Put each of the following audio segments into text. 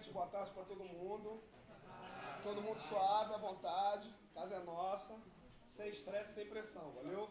noite, boa tarde para todo mundo. Todo mundo suave, à vontade. A casa é nossa. Sem estresse, sem pressão, valeu?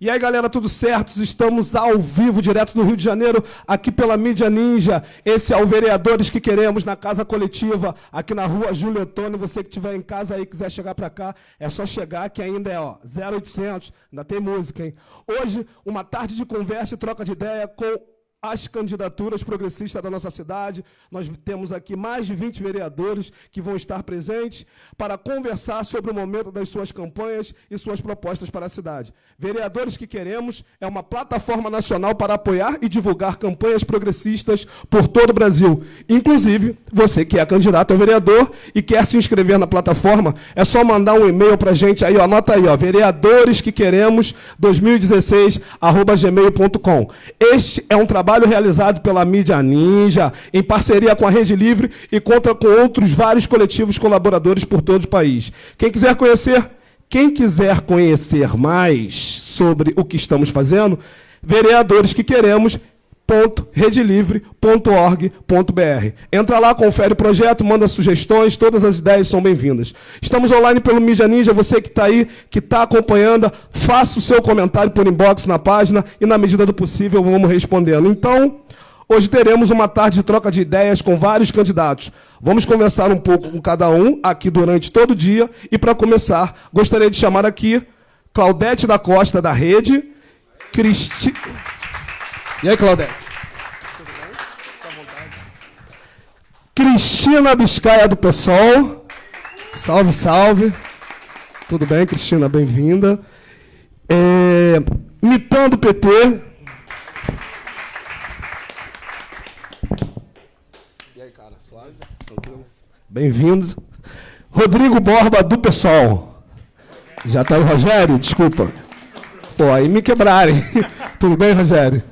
E aí, galera, tudo certo? Estamos ao vivo, direto do Rio de Janeiro, aqui pela Mídia Ninja. Esse é o Vereadores que Queremos, na Casa Coletiva, aqui na rua Júlio Antônio. Você que estiver em casa aí, quiser chegar para cá, é só chegar, que ainda é 0800, ainda tem música, hein? Hoje, uma tarde de conversa e troca de ideia com as candidaturas progressistas da nossa cidade. Nós temos aqui mais de 20 vereadores que vão estar presentes para conversar sobre o momento das suas campanhas e suas propostas para a cidade. Vereadores que Queremos é uma plataforma nacional para apoiar e divulgar campanhas progressistas por todo o Brasil. Inclusive, você que é candidato a vereador e quer se inscrever na plataforma, é só mandar um e-mail para a gente aí, anota aí, vereadoresquequeremos 2016@gmail.com. Este é um trabalho realizado pela Mídia Ninja, em parceria com a Rede Livre e conta com outros vários coletivos colaboradores por todo o país. Quem quiser conhecer mais sobre o que estamos fazendo, vereadoresquequeremos.redelivre.org.br. Entra lá, confere o projeto, manda sugestões, todas as ideias são bem-vindas. Estamos online pelo Mídia Ninja, você que está aí, que está acompanhando, faça o seu comentário por inbox na página e, na medida do possível, vamos respondendo. Então, hoje teremos uma tarde de troca de ideias com vários candidatos. Vamos conversar um pouco com cada um aqui durante todo o dia. E, para começar, gostaria de chamar aqui Claudete da Costa, da Rede, E aí, Claudete? Tudo bem? Fica à vontade. Cristina Biscaia, do PSOL. Salve, salve. Tudo bem, Cristina? Bem-vinda. Mitan, do PT. E aí, cara? Suave? Tranquilo? Bem-vindo. Rodrigo Borba, do PSOL. Já tá o Rogério? Desculpa. Pô, aí me quebrarem. Tudo bem, Rogério?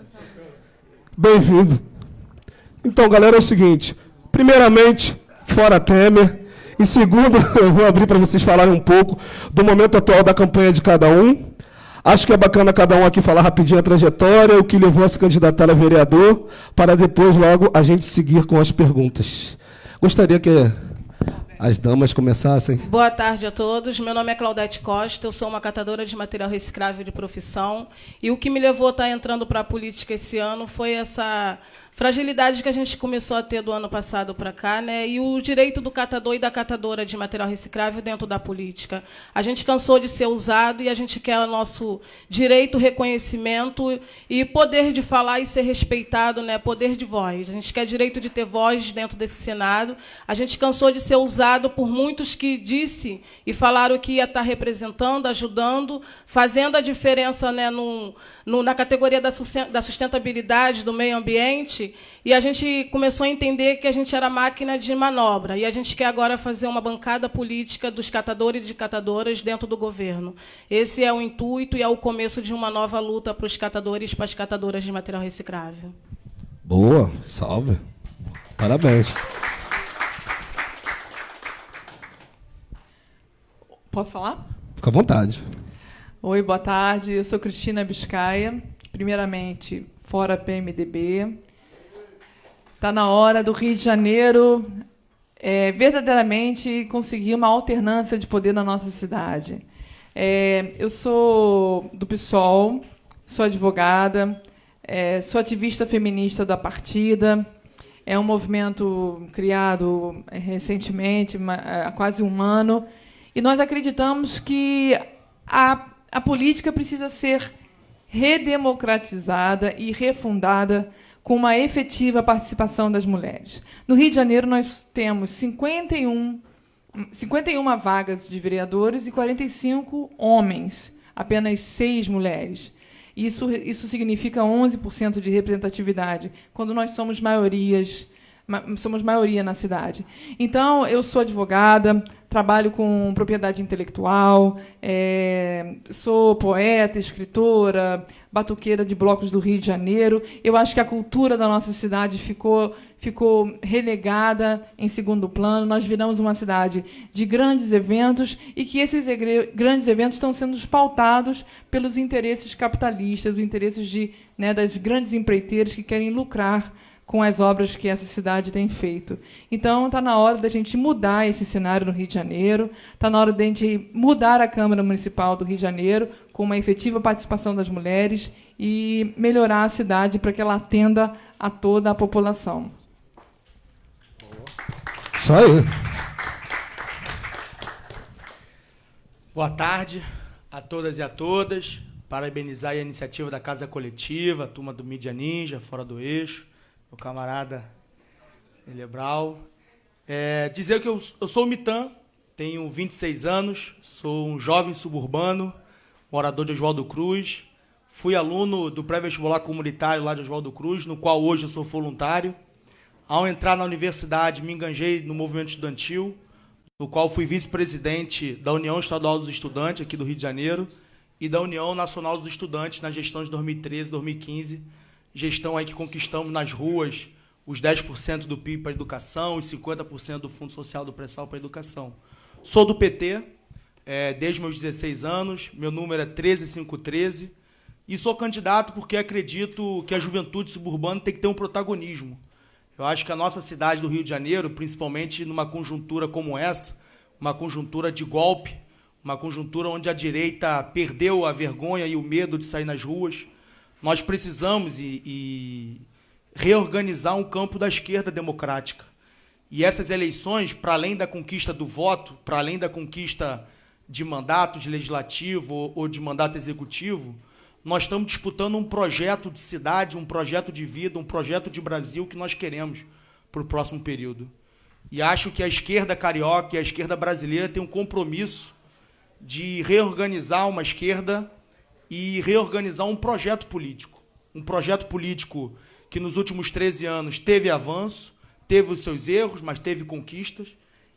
Bem-vindo. Então, galera, é o seguinte. Primeiramente, fora Temer. E segundo, eu vou abrir para vocês falarem um pouco do momento atual da campanha de cada um. Acho que é bacana cada um aqui falar rapidinho a trajetória, o que levou a se candidatar a vereador, para depois, logo, a gente seguir com as perguntas. Gostaria que as damas começassem. Boa tarde a todos. Meu nome é Claudete Costa, eu sou uma catadora de material reciclável de profissão. E o que me levou a estar entrando para a política esse ano foi essa fragilidade que a gente começou a ter do ano passado para cá, né? E o direito do catador e da catadora de material reciclável dentro da política. A gente cansou de ser usado e a gente quer o nosso direito, reconhecimento e poder de falar e ser respeitado, né? Poder de voz. A gente quer direito de ter voz dentro desse Senado. A gente cansou de ser usado por muitos que disse e falaram que ia estar representando, ajudando, fazendo a diferença, né, na categoria da sustentabilidade, do meio ambiente, e a gente começou a entender que a gente era máquina de manobra, e a gente quer agora fazer uma bancada política dos catadores e de catadoras dentro do governo. Esse é o intuito e é o começo de uma nova luta para os catadores e para as catadoras de material reciclável. Boa, salve. Parabéns. Posso falar? Fica à vontade. Oi, boa tarde. Eu sou Cristina Biscaia. Primeiramente, fora PMDB. Está na hora do Rio de Janeiro verdadeiramente conseguir uma alternância de poder na nossa cidade. Eu sou do PSOL, sou advogada, sou ativista feminista da Partida. É um movimento criado recentemente, há quase um ano, e nós acreditamos que a política precisa ser redemocratizada e refundada com uma efetiva participação das mulheres. No Rio de Janeiro, nós temos 51 vagas de vereadores e 45 homens, apenas 6 mulheres. Isso significa 11% de representatividade, quando nós somos maioria na cidade. Então, eu sou advogada, trabalho com propriedade intelectual, sou poeta, escritora, batuqueira de blocos do Rio de Janeiro. Eu acho que a cultura da nossa cidade ficou relegada em segundo plano. Nós viramos uma cidade de grandes eventos e que esses grandes eventos estão sendo pautados pelos interesses capitalistas, os interesses das grandes empreiteiras que querem lucrar com as obras que essa cidade tem feito. Então, está na hora da gente mudar esse cenário no Rio de Janeiro, está na hora da gente mudar a Câmara Municipal do Rio de Janeiro com uma efetiva participação das mulheres e melhorar a cidade para que ela atenda a toda a população. Isso aí. Boa tarde a todas e a todas. Parabenizar a iniciativa da Casa Coletiva, a turma do Mídia Ninja, Fora do Eixo, meu camarada Elebral. Dizer que eu sou o Mitan, tenho 26 anos, sou um jovem suburbano, morador de Oswaldo Cruz, fui aluno do pré-vestibular comunitário lá de Oswaldo Cruz, no qual hoje eu sou voluntário. Ao entrar na universidade, me enganjei no movimento estudantil, no qual fui vice-presidente da União Estadual dos Estudantes, aqui do Rio de Janeiro, e da União Nacional dos Estudantes, na gestão de 2013, 2015, gestão aí que conquistamos nas ruas os 10% do PIB para a educação e 50% do Fundo Social do Pré-Sal para a educação. Sou do PT, desde meus 16 anos, meu número é 13513, e sou candidato porque acredito que a juventude suburbana tem que ter um protagonismo. Eu acho que a nossa cidade do Rio de Janeiro, principalmente numa conjuntura como essa, uma conjuntura de golpe, uma conjuntura onde a direita perdeu a vergonha e o medo de sair nas ruas, nós precisamos reorganizar um campo da esquerda democrática. E essas eleições, para além da conquista do voto, para além da conquista de mandatos legislativo ou de mandato executivo, nós estamos disputando um projeto de cidade, um projeto de vida, um projeto de Brasil que nós queremos para o próximo período. E acho que a esquerda carioca e a esquerda brasileira têm um compromisso de reorganizar uma esquerda e reorganizar um projeto político. Um projeto político que nos últimos 13 anos teve avanço, teve os seus erros, mas teve conquistas,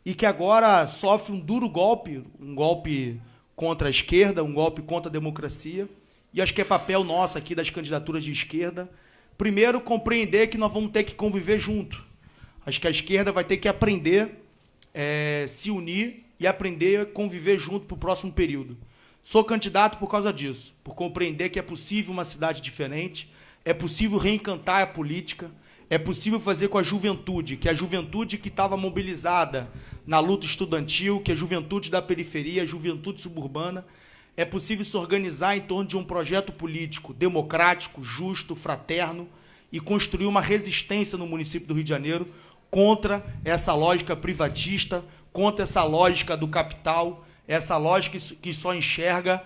e que agora sofre um duro golpe, um golpe contra a esquerda, um golpe contra a democracia. E acho que é papel nosso aqui das candidaturas de esquerda, primeiro, compreender que nós vamos ter que conviver junto. Acho que a esquerda vai ter que aprender, se unir e aprender a conviver junto para o próximo período. Sou candidato por causa disso, por compreender que é possível uma cidade diferente, é possível reencantar a política, é possível fazer com a juventude, que a juventude que estava mobilizada na luta estudantil, que a juventude da periferia, a juventude suburbana, é possível se organizar em torno de um projeto político democrático, justo, fraterno e construir uma resistência no município do Rio de Janeiro contra essa lógica privatista, contra essa lógica do capital, essa lógica que só enxerga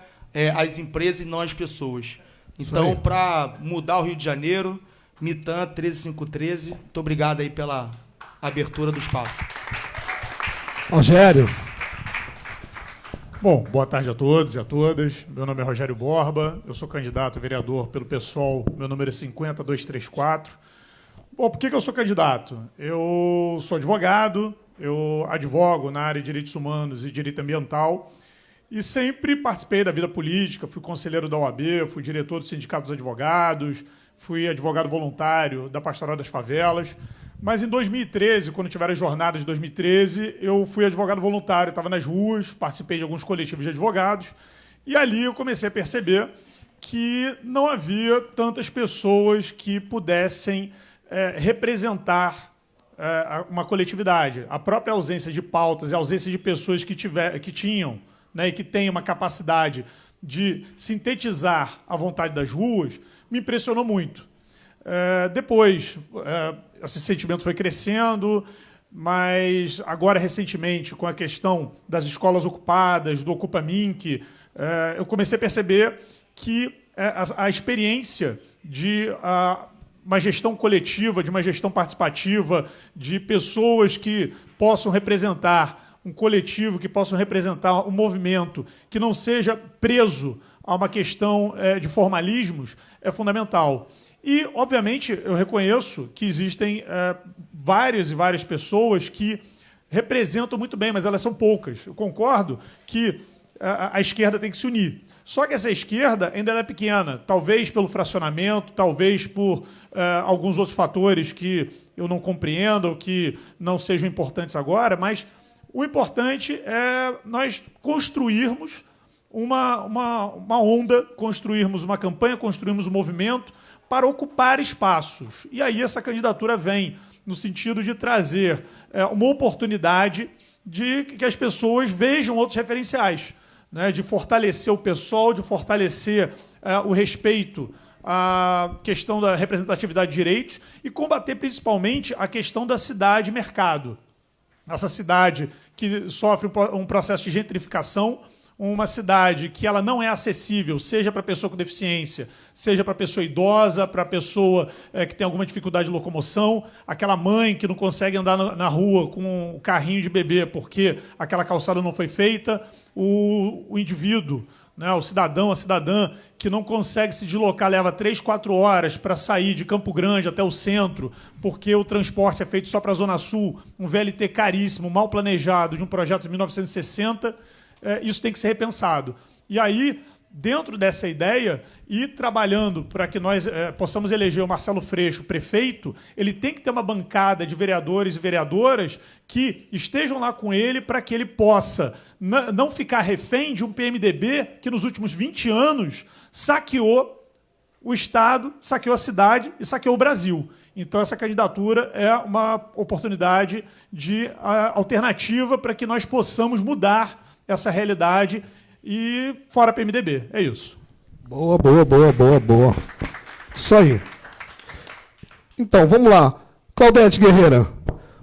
as empresas e não as pessoas. Então, para mudar o Rio de Janeiro, Mitan 13513, muito obrigado aí pela abertura do espaço. Rogério. Bom, boa tarde a todos e a todas. Meu nome é Rogério Borba, eu sou candidato a vereador pelo PSOL, meu número é 50234. Bom, por que eu sou candidato? Eu sou advogado, eu advogo na área de direitos humanos e direito ambiental e sempre participei da vida política, fui conselheiro da OAB, fui diretor do Sindicato dos Advogados, fui advogado voluntário da Pastoral das Favelas. Mas em 2013, quando tiveram as jornadas de 2013, eu fui advogado voluntário, estava nas ruas, participei de alguns coletivos de advogados, e ali eu comecei a perceber que não havia tantas pessoas que pudessem representar uma coletividade. A própria ausência de pautas e a ausência de pessoas que tinham, né, e que têm uma capacidade de sintetizar a vontade das ruas, me impressionou muito. Depois, esse sentimento foi crescendo, mas agora, recentemente, com a questão das escolas ocupadas, do Ocupa Minc, eu comecei a perceber que a experiência de uma gestão coletiva, de uma gestão participativa, de pessoas que possam representar um coletivo, que possam representar um movimento, que não seja preso a uma questão de formalismos, é fundamental. E, obviamente, eu reconheço que existem várias e várias pessoas que representam muito bem, mas elas são poucas. Eu concordo que a esquerda tem que se unir. Só que essa esquerda ainda é pequena, talvez pelo fracionamento, talvez por alguns outros fatores que eu não compreendo, ou que não sejam importantes agora, mas o importante é nós construirmos uma onda, construirmos uma campanha, construirmos um movimento para ocupar espaços. E aí essa candidatura vem no sentido de trazer uma oportunidade de que as pessoas vejam outros referenciais, né, de fortalecer o PSOL, de fortalecer o respeito à questão da representatividade de direitos e combater principalmente a questão da cidade-mercado. Essa cidade que sofre um processo de gentrificação, uma cidade que ela não é acessível, seja para a pessoa com deficiência, seja para a pessoa idosa, para a pessoa que tem alguma dificuldade de locomoção, aquela mãe que não consegue andar na rua com um carrinho de bebê porque aquela calçada não foi feita, o indivíduo, né, o cidadão, a cidadã, que não consegue se deslocar, leva 3, 4 horas para sair de Campo Grande até o centro, porque o transporte é feito só para a Zona Sul, um VLT caríssimo, mal planejado, de um projeto de 1960, isso tem que ser repensado. E aí, dentro dessa ideia, e trabalhando para que nós possamos eleger o Marcelo Freixo prefeito, ele tem que ter uma bancada de vereadores e vereadoras que estejam lá com ele para que ele possa não ficar refém de um PMDB que nos últimos 20 anos saqueou o Estado, saqueou a cidade e saqueou o Brasil. Então, essa candidatura é uma oportunidade de alternativa para que nós possamos mudar essa realidade e fora PMDB. É isso. Boa, boa, boa, boa, boa. Isso aí. Então, vamos lá. Claudete Guerreira,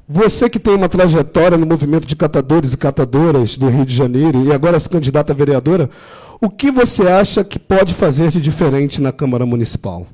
você que tem uma trajetória no movimento de catadores e catadoras do Rio de Janeiro e agora se candidata a vereadora, o que você acha que pode fazer de diferente na Câmara Municipal?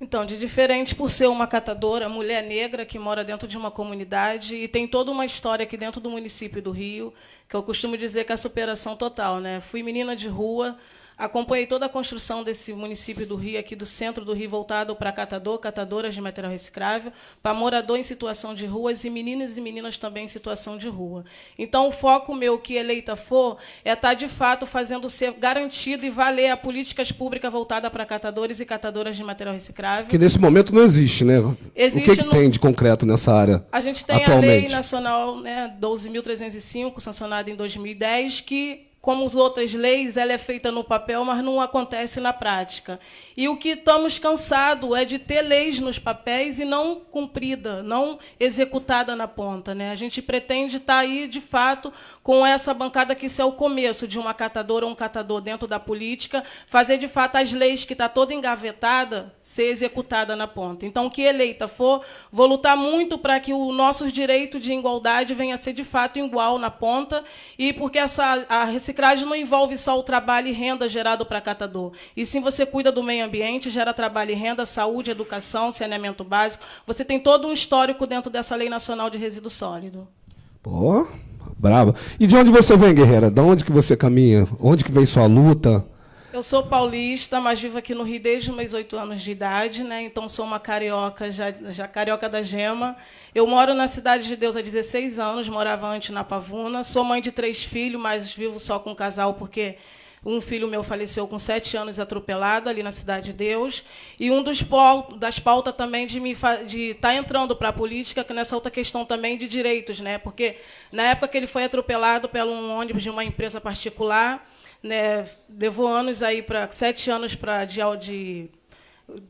Então, de diferente por ser uma catadora, mulher negra que mora dentro de uma comunidade e tem toda uma história aqui dentro do município do Rio, que eu costumo dizer que é a superação total, né? Fui menina de rua, acompanhei toda a construção desse município do Rio, aqui do centro do Rio, voltado para catadoras de material reciclável, para morador em situação de ruas e meninos e meninas também em situação de rua. Então, o foco meu, que eleita for, é estar, de fato, fazendo ser garantido e valer a políticas públicas voltadas para catadores e catadoras de material reciclável. Que nesse momento não existe, né? Existe o que tem de concreto nessa área? A gente tem atualmente? a Lei Nacional, né, 12.305, sancionada em 2010, que, como as outras leis, ela é feita no papel, mas não acontece na prática. E o que estamos cansados é de ter leis nos papéis e não cumprida, não executada na ponta, né? A gente pretende estar aí, de fato, com essa bancada, que isso é o começo de uma catadora ou um catador dentro da política, fazer, de fato, as leis que está toda engavetada ser executada na ponta. Então, o que eleita for, vou lutar muito para que o nosso direito de igualdade venha a ser, de fato, igual na ponta, e porque a reciclagem não envolve só o trabalho e renda gerado para catador. E sim, você cuida do meio ambiente, gera trabalho e renda, saúde, educação, saneamento básico. Você tem todo um histórico dentro dessa Lei Nacional de Resíduo Sólido. Pô, brava. E de onde você vem, guerreira? De onde que você caminha? Onde que vem sua luta? Eu sou paulista, mas vivo aqui no Rio desde os meus 8 anos de idade, né? Então sou uma carioca, já carioca da gema. Eu moro na Cidade de Deus há 16 anos, morava antes na Pavuna. Sou mãe de 3 filhos, mas vivo só com um casal porque um filho meu faleceu com 7 anos atropelado ali na Cidade de Deus. E das pautas também de estar entrando para a política, que nessa outra questão também de direitos, né? Porque na época que ele foi atropelado por um ônibus de uma empresa particular, né, levou anos aí para 7 anos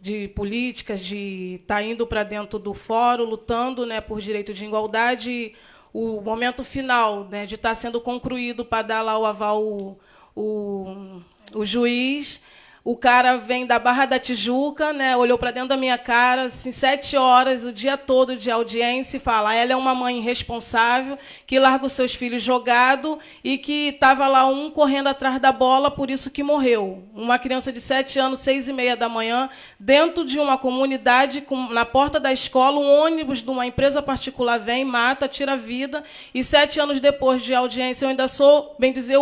de políticas, de estar indo para dentro do fórum, lutando, né, por direito de igualdade. O momento final, né, de estar sendo concluído para dar lá o aval o juiz. O cara vem da Barra da Tijuca, né, olhou para dentro da minha cara, assim, 7 horas, o dia todo de audiência, e fala: ela é uma mãe irresponsável, que larga os seus filhos jogados e que estava lá um correndo atrás da bola, por isso que morreu. Uma criança de 7 anos, 6h30 da manhã, dentro de uma comunidade, na porta da escola, um ônibus de uma empresa particular vem, mata, tira a vida, e 7 anos depois de audiência eu ainda sou, bem dizer,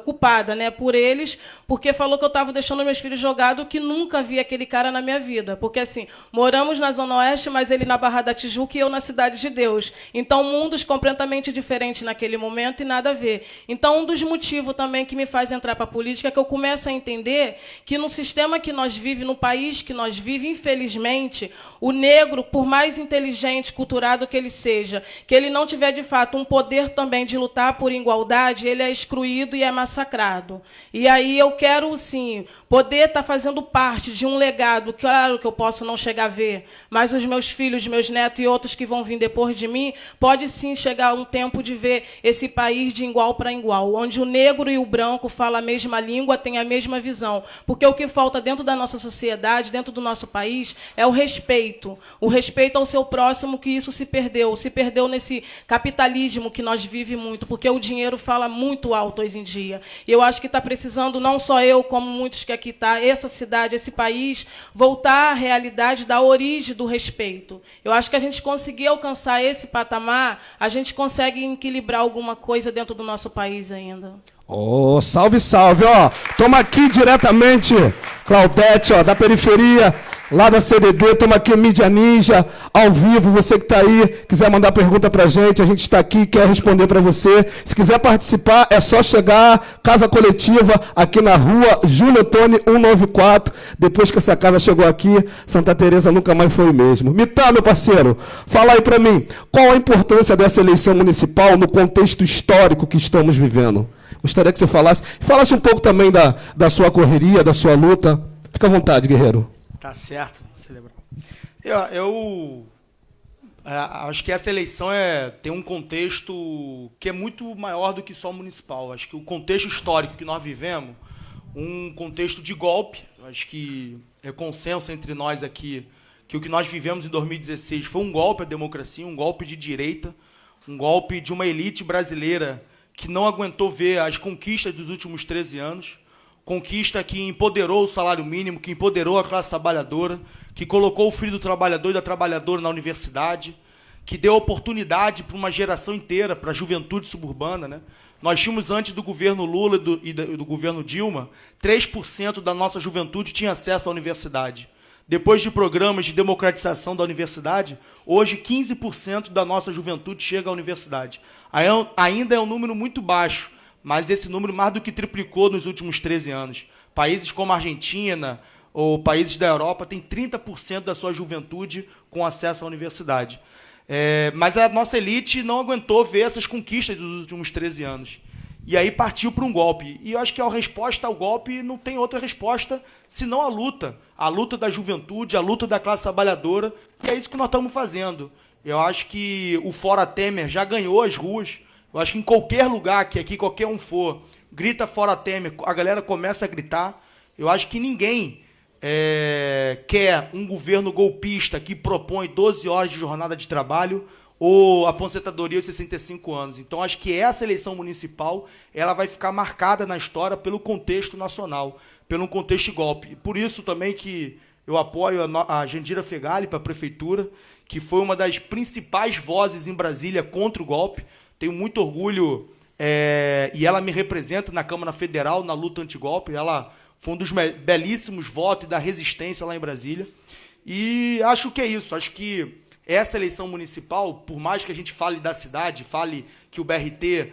culpada, né, por eles, porque falou que eu estava deixando meus filhos jogados que nunca vi aquele cara na minha vida. Porque, assim, moramos na Zona Oeste, mas ele na Barra da Tijuca e eu na Cidade de Deus. Então, mundos completamente diferentes naquele momento e nada a ver. Então, um dos motivos também que me faz entrar para a política é que eu começo a entender que no sistema que nós vivemos, no país que nós vivemos, infelizmente, o negro, por mais inteligente, culturado que ele seja, que ele não tiver, de fato, um poder também de lutar por igualdade, ele é excluído e é massacrado. E aí eu quero, sim, poder estar fazendo parte de um legado, claro que eu posso não chegar a ver, mas os meus filhos, meus netos e outros que vão vir depois de mim, pode sim chegar um tempo de ver esse país de igual para igual, onde o negro e o branco falam a mesma língua, têm a mesma visão. Porque o que falta dentro da nossa sociedade, dentro do nosso país, é o respeito ao seu próximo, que isso se perdeu nesse capitalismo que nós vivemos muito, porque o dinheiro fala muito alto hoje em dia. E eu acho que está precisando, não só eu, como muitos que aqui estão, essa cidade, esse país, voltar à realidade da origem do respeito. Eu acho que a gente conseguir alcançar esse patamar, a gente consegue equilibrar alguma coisa dentro do nosso país ainda. Oh, salve, salve, ó. Toma aqui diretamente, Claudete, ó, da periferia, lá da CDD, toma aqui Mídia Ninja, ao vivo, você que está aí, quiser mandar pergunta pra gente está aqui, quer responder para você. Se quiser participar, é só chegar, Casa Coletiva, aqui na rua Júlio Ottoni 194, depois que essa casa chegou aqui, Santa Teresa nunca mais foi o mesmo. Mitá, meu parceiro, fala aí para mim, qual a importância dessa eleição municipal no contexto histórico que estamos vivendo? Gostaria que você falasse um pouco também da sua correria, da sua luta. Fica à vontade, guerreiro. Tá certo, celebrar. Eu acho que essa eleição tem um contexto que é muito maior do que só municipal. Acho que o contexto histórico que nós vivemos, um contexto de golpe, acho que é consenso entre nós aqui, que o que nós vivemos em 2016 foi um golpe à democracia, um golpe de direita, um golpe de uma elite brasileira que não aguentou ver as conquistas dos últimos 13 anos, conquista que empoderou o salário mínimo, que empoderou a classe trabalhadora, que colocou o filho do trabalhador e da trabalhadora na universidade, que deu oportunidade para uma geração inteira, para a juventude suburbana, né? Nós tínhamos, antes do governo Lula e do governo Dilma, 3% da nossa juventude tinha acesso à universidade. Depois de programas de democratização da universidade, hoje 15% da nossa juventude chega à universidade. Ainda é um número muito baixo, mas esse número mais do que triplicou nos últimos 13 anos. Países como a Argentina ou países da Europa têm 30% da sua juventude com acesso à universidade. Mas a nossa elite não aguentou ver essas conquistas dos últimos 13 anos. E aí partiu para um golpe. E eu acho que a resposta ao golpe não tem outra resposta senão a luta da juventude, a luta da classe trabalhadora, e é isso que nós estamos fazendo. Eu acho que o Fora Temer já ganhou as ruas. Eu acho que em qualquer lugar que aqui qualquer um for, grita Fora Temer, a galera começa a gritar. Eu acho que ninguém quer um governo golpista que propõe 12 horas de jornada de trabalho ou aposentadoria aos 65 anos. Então, acho que essa eleição municipal ela vai ficar marcada na história pelo contexto nacional, pelo contexto de golpe. Por isso também que eu apoio a Jandira Fegali para a prefeitura, que foi uma das principais vozes em Brasília contra o golpe. Tenho muito orgulho, e ela me representa na Câmara Federal, na luta antigolpe. Ela foi um dos belíssimos votos da resistência lá em Brasília. E acho que é isso, acho que essa eleição municipal, por mais que a gente fale da cidade, fale que o BRT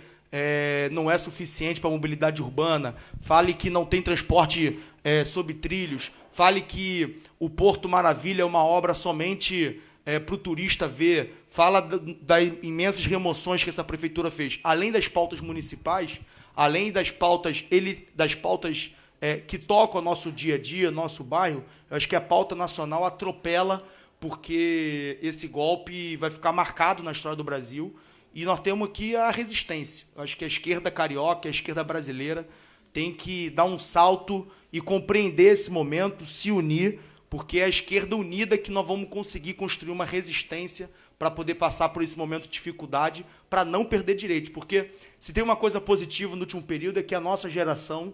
não é suficiente para a mobilidade urbana, fale que não tem transporte sob trilhos, fale que o Porto Maravilha é uma obra somente para o turista ver, fala das imensas remoções que essa prefeitura fez, além das pautas municipais, além das pautas que tocam o nosso dia a dia, nosso bairro. Eu acho que a pauta nacional atropela, porque esse golpe vai ficar marcado na história do Brasil, e nós temos aqui a resistência. Eu acho que a esquerda carioca, a esquerda brasileira, tem que dar um salto e compreender esse momento, se unir, porque é a esquerda unida que nós vamos conseguir construir uma resistência para poder passar por esse momento de dificuldade, para não perder direitos. Porque se tem uma coisa positiva no último período é que a nossa geração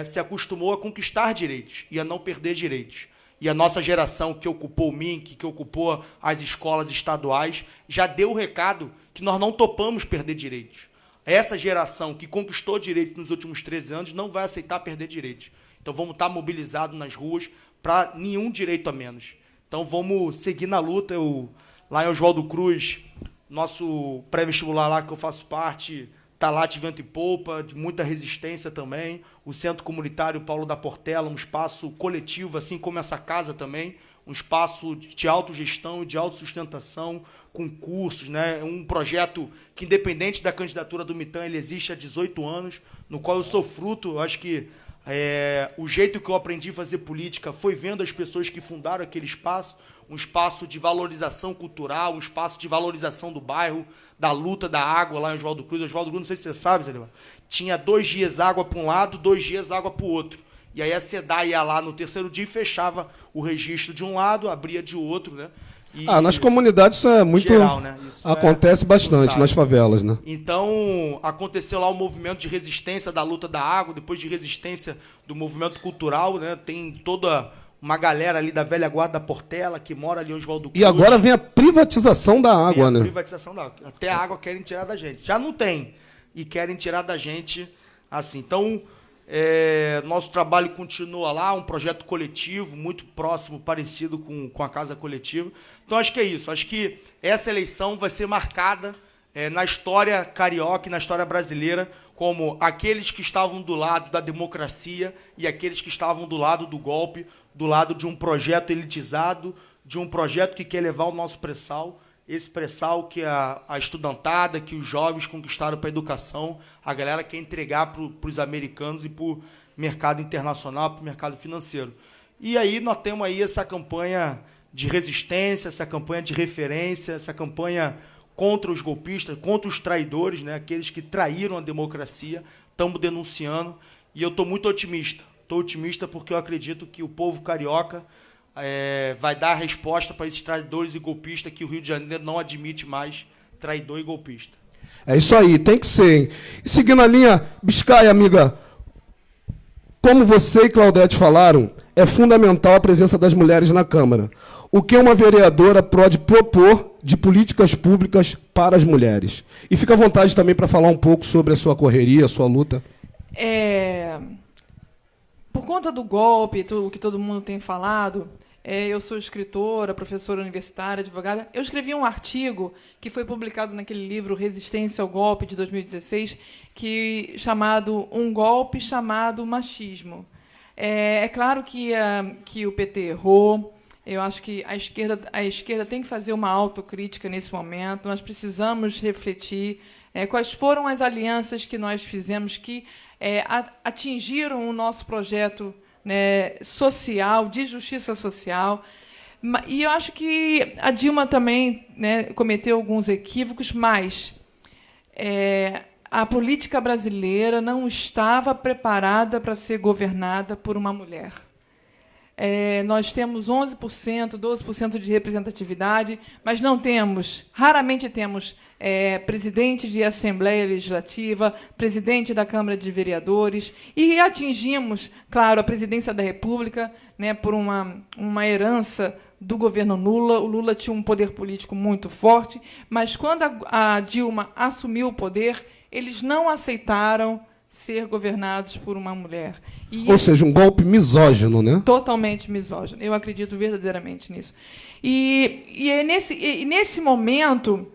se acostumou a conquistar direitos e a não perder direitos. E a nossa geração que ocupou o MINC, que ocupou as escolas estaduais, já deu o recado que nós não topamos perder direitos. Essa geração que conquistou direitos nos últimos 13 anos não vai aceitar perder direitos. Então vamos estar mobilizados nas ruas para nenhum direito a menos. Então vamos seguir na luta. Lá em Oswaldo Cruz, nosso pré-vestibular lá que eu faço parte, está lá de vento e polpa, de muita resistência também. O Centro Comunitário Paulo da Portela, um espaço coletivo, assim como essa casa também, um espaço de autogestão e de autossustentação, com cursos, né? Um projeto que, independente da candidatura do Mitan, ele existe há 18 anos, no qual eu sou fruto. Eu acho que o jeito que eu aprendi a fazer política foi vendo as pessoas que fundaram aquele espaço, um espaço de valorização cultural, um espaço de valorização do bairro, da luta da água lá em Oswaldo Cruz. Oswaldo Cruz, não sei se você sabe, Zé, tinha 2 dias água para um lado, 2 dias água para o outro. E aí a SEDAI ia lá no terceiro dia e fechava o registro de um lado, abria de outro, né? Nas comunidades isso é muito... geral, né? Isso acontece bastante, nas favelas, né? Então, aconteceu lá o movimento de resistência da luta da água, depois de resistência do movimento cultural, né? Tem toda uma galera ali da velha guarda da Portela, que mora ali em Oswaldo Cruz. E agora vem a privatização da água, né? Privatização da água. Até a água querem tirar da gente. Já não tem. E querem tirar da gente assim. Então, nosso trabalho continua lá, um projeto coletivo, muito próximo, parecido com a Casa Coletiva. Então, acho que é isso. Acho que essa eleição vai ser marcada na história carioca e na história brasileira como aqueles que estavam do lado da democracia e aqueles que estavam do lado do golpe, do lado de um projeto elitizado, de um projeto que quer levar o nosso pré-sal, esse pré-sal que a estudantada, que os jovens conquistaram para a educação, a galera quer entregar para os americanos e para o mercado internacional, para o mercado financeiro. E aí nós temos aí essa campanha de resistência, essa campanha de referência, essa campanha contra os golpistas, contra os traidores, né, aqueles que traíram a democracia, estamos denunciando, e eu estou muito otimista. Estou otimista porque eu acredito que o povo carioca vai dar a resposta para esses traidores e golpistas que o Rio de Janeiro não admite mais traidor e golpista. É isso aí, tem que ser, hein? E seguindo a linha, Biscaia, amiga, como você e Claudete falaram, é fundamental a presença das mulheres na Câmara. O que uma vereadora pode propor de políticas públicas para as mulheres? E fica à vontade também para falar um pouco sobre a sua correria, a sua luta. Por conta do golpe, o que todo mundo tem falado, eu sou escritora, professora universitária, advogada. Eu escrevi um artigo que foi publicado naquele livro Resistência ao Golpe, de 2016, chamado Um Golpe Chamado Machismo. É claro que o PT errou. Eu acho que a esquerda tem que fazer uma autocrítica nesse momento. Nós precisamos refletir quais foram as alianças que nós fizemos que atingiram o nosso projeto, né, social, de justiça social. E eu acho que a Dilma também, né, cometeu alguns equívocos, mas a política brasileira não estava preparada para ser governada por uma mulher. Nós temos 11%, 12% de representatividade, mas raramente temos presidente de Assembleia Legislativa, presidente da Câmara de Vereadores, e atingimos, claro, a presidência da República, né, por uma herança do governo Lula. O Lula tinha um poder político muito forte, mas quando a Dilma assumiu o poder, eles não aceitaram ser governados por uma mulher. Ou seja, um golpe misógino, né? Totalmente misógino. Eu acredito verdadeiramente nisso. E é nesse momento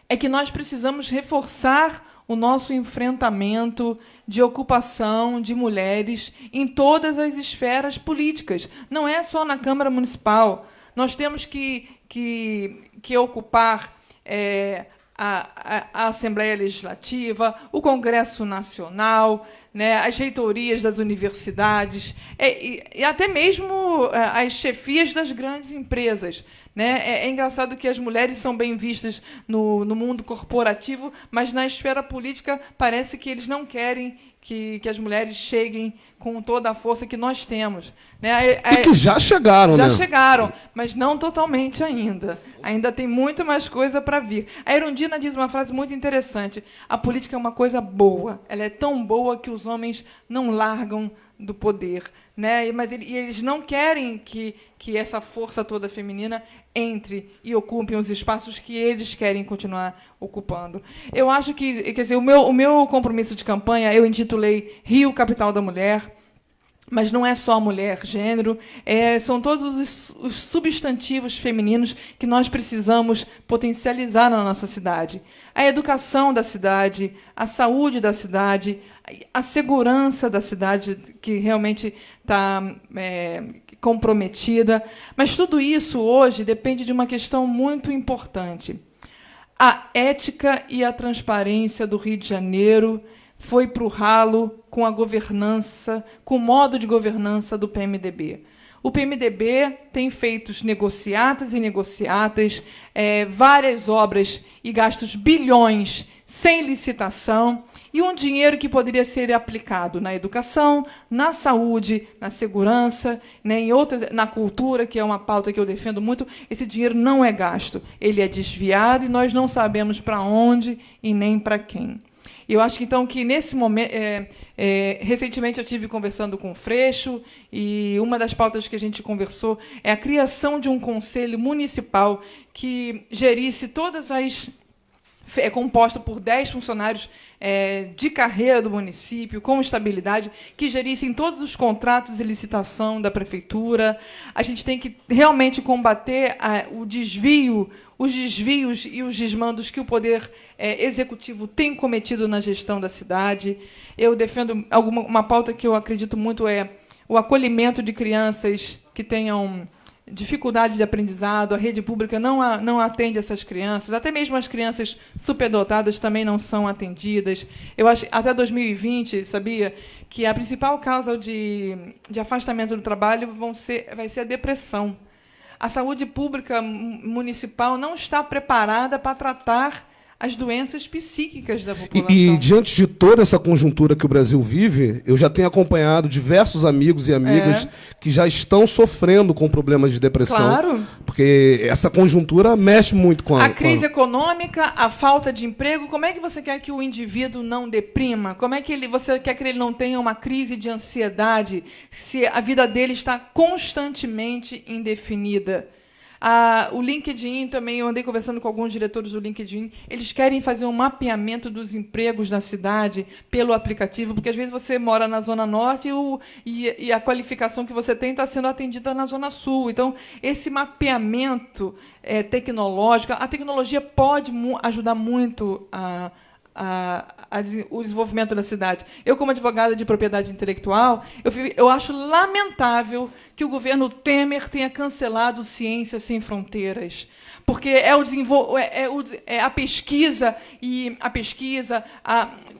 é que nós precisamos reforçar o nosso enfrentamento de ocupação de mulheres em todas as esferas políticas. Não é só na Câmara Municipal. Nós temos que ocupar a Assembleia Legislativa, o Congresso Nacional, né, as reitorias das universidades, e até mesmo as chefias das grandes empresas. Né? É engraçado que as mulheres são bem vistas no mundo corporativo, mas na esfera política parece que eles não querem que as mulheres cheguem com toda a força que nós temos. Né? E que já chegaram, né? Já chegaram, mas não totalmente ainda. Ainda tem muito mais coisa para vir. A Erundina diz uma frase muito interessante: a política é uma coisa boa. Ela é tão boa que os homens não largam do poder. Né? Mas eles não querem que essa força toda feminina entre e ocupem os espaços que eles querem continuar ocupando. Eu acho que, quer dizer, o meu compromisso de campanha eu intitulei Rio, Capital da Mulher. Mas não é só mulher, gênero, são todos os substantivos femininos que nós precisamos potencializar na nossa cidade. A educação da cidade, a saúde da cidade, a segurança da cidade, que realmente está comprometida. Mas tudo isso, hoje, depende de uma questão muito importante. A ética e a transparência do Rio de Janeiro foi para o ralo com a governança, com o modo de governança do PMDB. O PMDB tem feito negociatas e negociatas, várias obras e gastos bilhões sem licitação, e um dinheiro que poderia ser aplicado na educação, na saúde, na segurança, né, na cultura, que é uma pauta que eu defendo muito. Esse dinheiro não é gasto, ele é desviado e nós não sabemos para onde e nem para quem. Eu acho que, então, que nesse momento... recentemente eu estive conversando com o Freixo, e uma das pautas que a gente conversou é a criação de um conselho municipal que gerisse todas as... É composto por 10 funcionários de carreira do município, com estabilidade, que gerissem todos os contratos de licitação da prefeitura. A gente tem que realmente combater os desvios e os desmandos que o Poder Executivo tem cometido na gestão da cidade. Eu defendo uma pauta que eu acredito muito, é o acolhimento de crianças que tenham dificuldade de aprendizado. A rede pública não atende essas crianças, até mesmo as crianças superdotadas também não são atendidas. Eu acho até 2020, sabia, que a principal causa de afastamento do trabalho vai ser a depressão. A saúde pública municipal não está preparada para tratar as doenças psíquicas da população. E diante de toda essa conjuntura que o Brasil vive, eu já tenho acompanhado diversos amigos e amigas que já estão sofrendo com problemas de depressão. Claro. Porque essa conjuntura mexe muito com a crise econômica, a falta de emprego. Como é que você quer que o indivíduo não deprima? Como é que você quer que ele não tenha uma crise de ansiedade se a vida dele está constantemente indefinida? O LinkedIn também, eu andei conversando com alguns diretores do LinkedIn, eles querem fazer um mapeamento dos empregos na cidade pelo aplicativo, porque às vezes você mora na Zona Norte e a qualificação que você tem está sendo atendida na Zona Sul. Então, esse mapeamento tecnológico, a tecnologia pode ajudar muito o desenvolvimento da cidade. Eu, como advogada de propriedade intelectual, eu acho lamentável que o governo Temer tenha cancelado Ciência Sem Fronteiras, porque a pesquisa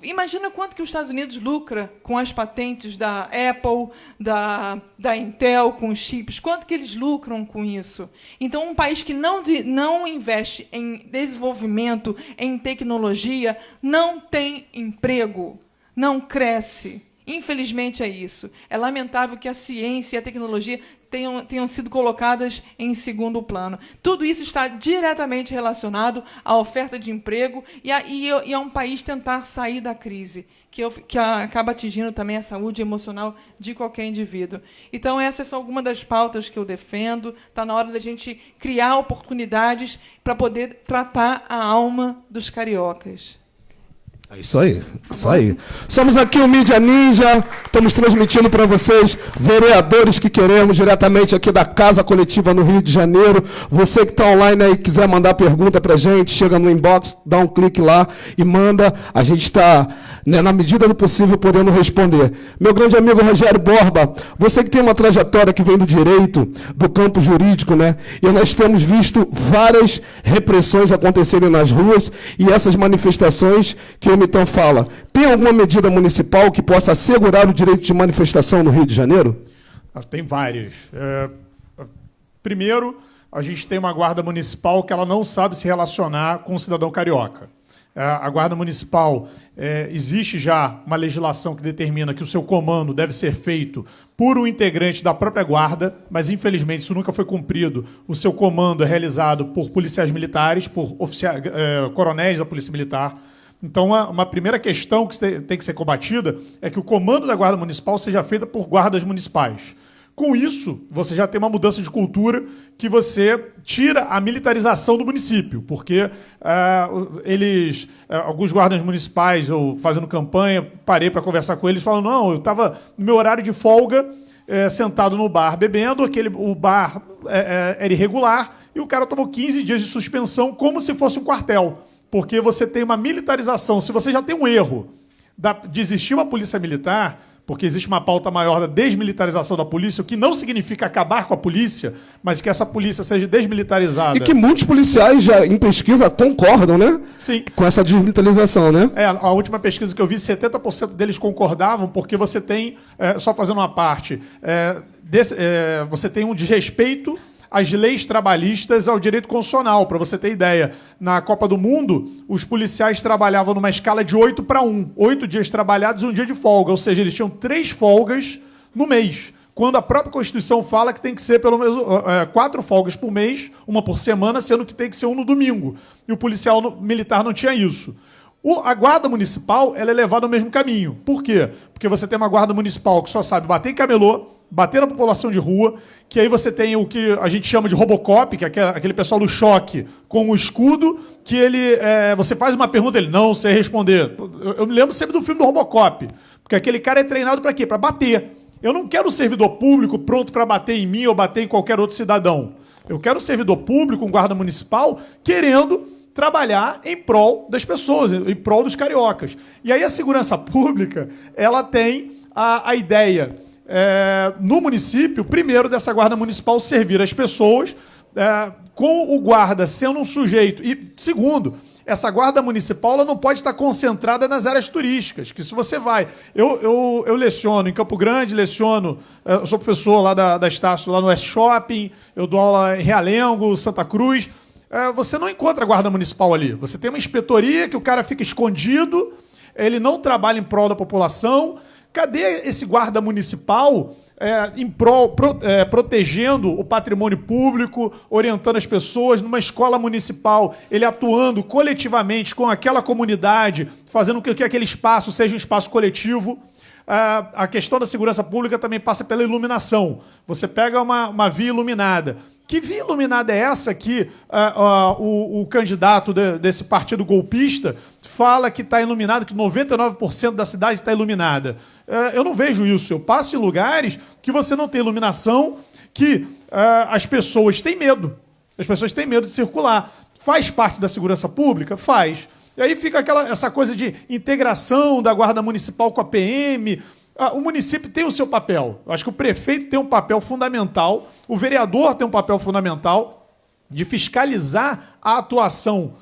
imagina quanto que os Estados Unidos lucra com as patentes da Apple, da Intel, com os chips, quanto que eles lucram com isso. Então, um país que não investe em desenvolvimento, em tecnologia, não tem emprego, não cresce. Infelizmente é isso. É lamentável que a ciência e a tecnologia tenham sido colocadas em segundo plano. Tudo isso está diretamente relacionado à oferta de emprego e a um país tentar sair da crise, que acaba atingindo também a saúde emocional de qualquer indivíduo. Então, essas são algumas das pautas que eu defendo. Está na hora da gente criar oportunidades para poder tratar a alma dos cariocas. É isso aí, isso aí. Somos aqui o Mídia Ninja, estamos transmitindo para vocês, vereadores que queremos, diretamente aqui da Casa Coletiva no Rio de Janeiro. Você que está online aí, quiser mandar pergunta para a gente, chega no inbox, dá um clique lá e manda. A gente está, na medida do possível, podendo responder. Meu grande amigo Rogério Borba, você que tem uma trajetória que vem do direito, do campo jurídico, né? E nós temos visto várias repressões acontecerem nas ruas e essas manifestações que então fala, tem alguma medida municipal que possa assegurar o direito de manifestação no Rio de Janeiro? Tem várias. Primeiro, a gente tem uma guarda municipal que ela não sabe se relacionar com o cidadão carioca. A guarda municipal, existe já uma legislação que determina que o seu comando deve ser feito por um integrante da própria guarda, mas, infelizmente, isso nunca foi cumprido. O seu comando é realizado por policiais militares, por coronéis da Polícia Militar. Então, uma primeira questão que tem que ser combatida é que o comando da Guarda Municipal seja feito por guardas municipais. Com isso, você já tem uma mudança de cultura que você tira a militarização do município, porque alguns guardas municipais, eu fazendo campanha, parei para conversar com eles, falam, não, eu estava no meu horário de folga, sentado no bar bebendo, o bar era irregular, e o cara tomou 15 dias de suspensão como se fosse um quartel, porque você tem uma militarização. Se você já tem um erro de existir uma polícia militar, porque existe uma pauta maior da desmilitarização da polícia, o que não significa acabar com a polícia, mas que essa polícia seja desmilitarizada. E que muitos policiais já, em pesquisa, concordam, né? Sim. Com essa desmilitarização, né? A última pesquisa que eu vi, 70% deles concordavam, porque você tem, só fazendo uma parte, você tem um desrespeito às leis trabalhistas, ao direito constitucional. Para você ter ideia, na Copa do Mundo, os policiais trabalhavam numa escala de 8-1. 8 dias trabalhados e um dia de folga. Ou seja, eles tinham 3 folgas no mês. Quando a própria Constituição fala que tem que ser pelo menos 4 folgas por mês, uma por semana, sendo que tem que ser um no domingo. E o policial militar não tinha isso. A guarda municipal ela é levada no mesmo caminho. Por quê? Porque você tem uma guarda municipal que só sabe bater em camelô, bater na população de rua, que aí você tem o que a gente chama de Robocop, que é aquele pessoal do choque com o escudo, que você faz uma pergunta, ele não sei responder. Eu me lembro sempre do filme do Robocop, porque aquele cara é treinado para quê? Para bater. Eu não quero um servidor público pronto para bater em mim ou bater em qualquer outro cidadão. Eu quero um servidor público, um guarda municipal, querendo trabalhar em prol das pessoas, em prol dos cariocas. E aí a segurança pública, ela tem a ideia, no município, primeiro, dessa guarda municipal servir as pessoas, com o guarda sendo um sujeito. E, segundo, essa guarda municipal ela não pode estar concentrada nas áreas turísticas, que se você vai... Eu leciono em Campo Grande, eu sou professor lá da Estácio, lá no West Shopping, eu dou aula em Realengo, Santa Cruz. Você não encontra a guarda municipal ali. Você tem uma inspetoria que o cara fica escondido, ele não trabalha em prol da população. Cadê esse guarda municipal protegendo o patrimônio público, orientando as pessoas numa escola municipal, ele atuando coletivamente com aquela comunidade, fazendo com que aquele espaço seja um espaço coletivo? A questão da segurança pública também passa pela iluminação. Você pega uma via iluminada. Que via iluminada é essa que o candidato desse partido golpista fala que está iluminado, que 99% da cidade está iluminada? Eu não vejo isso. Eu passo em lugares que você não tem iluminação, que as pessoas têm medo. As pessoas têm medo de circular. Faz parte da segurança pública? Faz. E aí fica essa coisa de integração da Guarda Municipal com a PM. O município tem o seu papel. Eu acho que o prefeito tem um papel fundamental, o vereador tem um papel fundamental de fiscalizar a atuação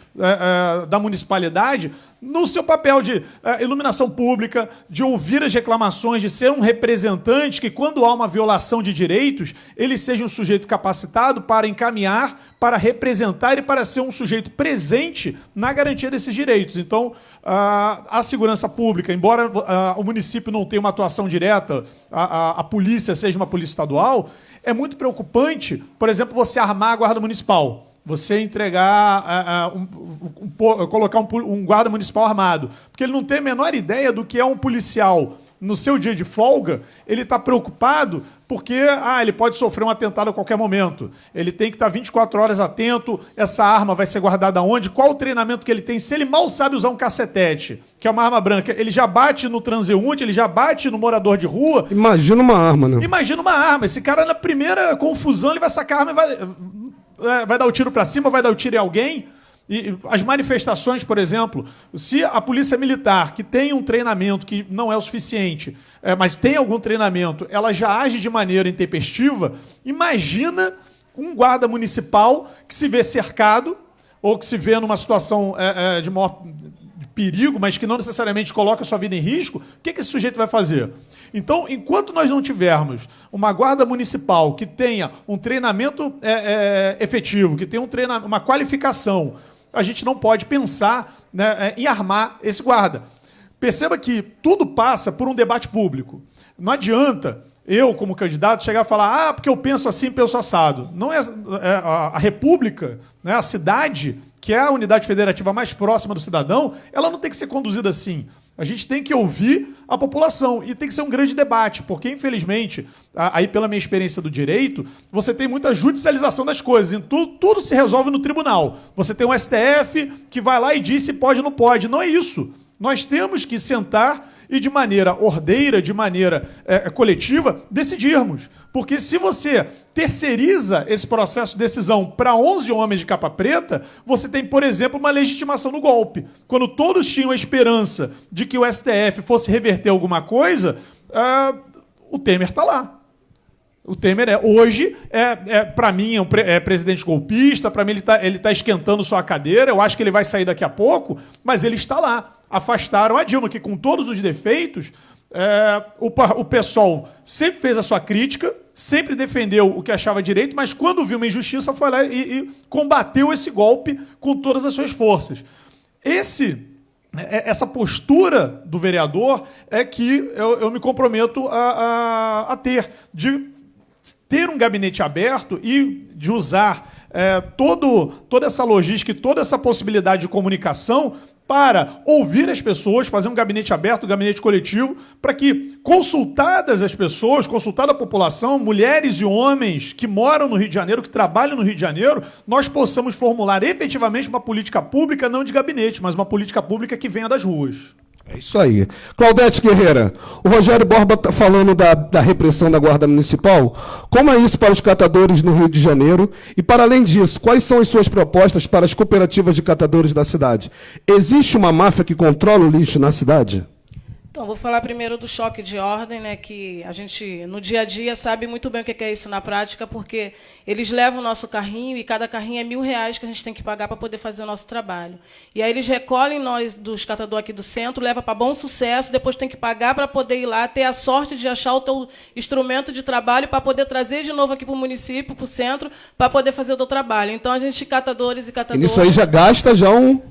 da municipalidade no seu papel de iluminação pública, de ouvir as reclamações, de ser um representante que, quando há uma violação de direitos, ele seja um sujeito capacitado para encaminhar, para representar e para ser um sujeito presente na garantia desses direitos. Então, a segurança pública, embora o município não tenha uma atuação direta, a polícia seja uma polícia estadual, é muito preocupante, por exemplo, você armar a guarda municipal. Você entregar, colocar um guarda municipal armado. Porque ele não tem a menor ideia do que é um policial. No seu dia de folga, ele está preocupado porque ele pode sofrer um atentado a qualquer momento. Ele tem que estar 24 horas atento, essa arma vai ser guardada onde, qual o treinamento que ele tem. Se ele mal sabe usar um cacetete, que é uma arma branca, ele já bate no transeunte, ele já bate no morador de rua. Imagina uma arma, né? Imagina uma arma. Esse cara, na primeira confusão, ele vai sacar a arma e vai dar o tiro para cima, vai dar o tiro em alguém. E as manifestações, por exemplo, se a polícia militar, que tem um treinamento que não é o suficiente, mas tem algum treinamento, ela já age de maneira intempestiva, imagina um guarda municipal que se vê cercado ou que se vê numa situação de maior perigo, mas que não necessariamente coloca a sua vida em risco. O que esse sujeito vai fazer? Então, enquanto nós não tivermos uma guarda municipal que tenha um treinamento efetivo, que tenha uma qualificação, a gente não pode pensar, né, em armar esse guarda. Perceba que tudo passa por um debate público. Não adianta eu, como candidato, chegar e falar porque eu penso assim, penso assado. Não a República, né, a cidade, que é a unidade federativa mais próxima do cidadão, ela não tem que ser conduzida assim. A gente tem que ouvir a população e tem que ser um grande debate, porque, infelizmente, aí pela minha experiência do direito, você tem muita judicialização das coisas, e tudo se resolve no tribunal. Você tem um STF que vai lá e diz se pode ou não pode. Não é isso. Nós temos que sentar e, de maneira ordeira, de maneira coletiva, decidirmos. Porque se você terceiriza esse processo de decisão para 11 homens de capa preta, você tem, por exemplo, uma legitimação no golpe. Quando todos tinham a esperança de que o STF fosse reverter alguma coisa, o Temer está lá. O Temer hoje, para mim, é presidente golpista, para mim ele tá esquentando sua cadeira, eu acho que ele vai sair daqui a pouco, mas ele está lá. Afastaram a Dilma, que com todos os defeitos, o PSOL sempre fez a sua crítica, sempre defendeu o que achava direito, mas quando viu uma injustiça foi lá e combateu esse golpe com todas as suas forças. Essa postura do vereador é que eu me comprometo a ter, de ter um gabinete aberto e de usar toda essa logística e toda essa possibilidade de comunicação para ouvir as pessoas, fazer um gabinete aberto, um gabinete coletivo, para que, consultadas as pessoas, consultada a população, mulheres e homens que moram no Rio de Janeiro, que trabalham no Rio de Janeiro, nós possamos formular efetivamente uma política pública, não de gabinete, mas uma política pública que venha das ruas. É isso aí. Claudete Guerreira, o Rogério Borba está falando da repressão da Guarda Municipal. Como é isso para os catadores no Rio de Janeiro? E, para além disso, quais são as suas propostas para as cooperativas de catadores da cidade? Existe uma máfia que controla o lixo na cidade? Então, vou falar primeiro do choque de ordem, né, que a gente, no dia a dia, sabe muito bem o que é isso na prática, porque eles levam o nosso carrinho e cada carrinho é R$1.000 que a gente tem que pagar para poder fazer o nosso trabalho. E aí eles recolhem nós, dos catadores aqui do centro, levam para Bom Sucesso, depois tem que pagar para poder ir lá, ter a sorte de achar o teu instrumento de trabalho para poder trazer de novo aqui para o município, para o centro, para poder fazer o teu trabalho. Então, a gente, catadores e catadoras... E nisso aí já gasta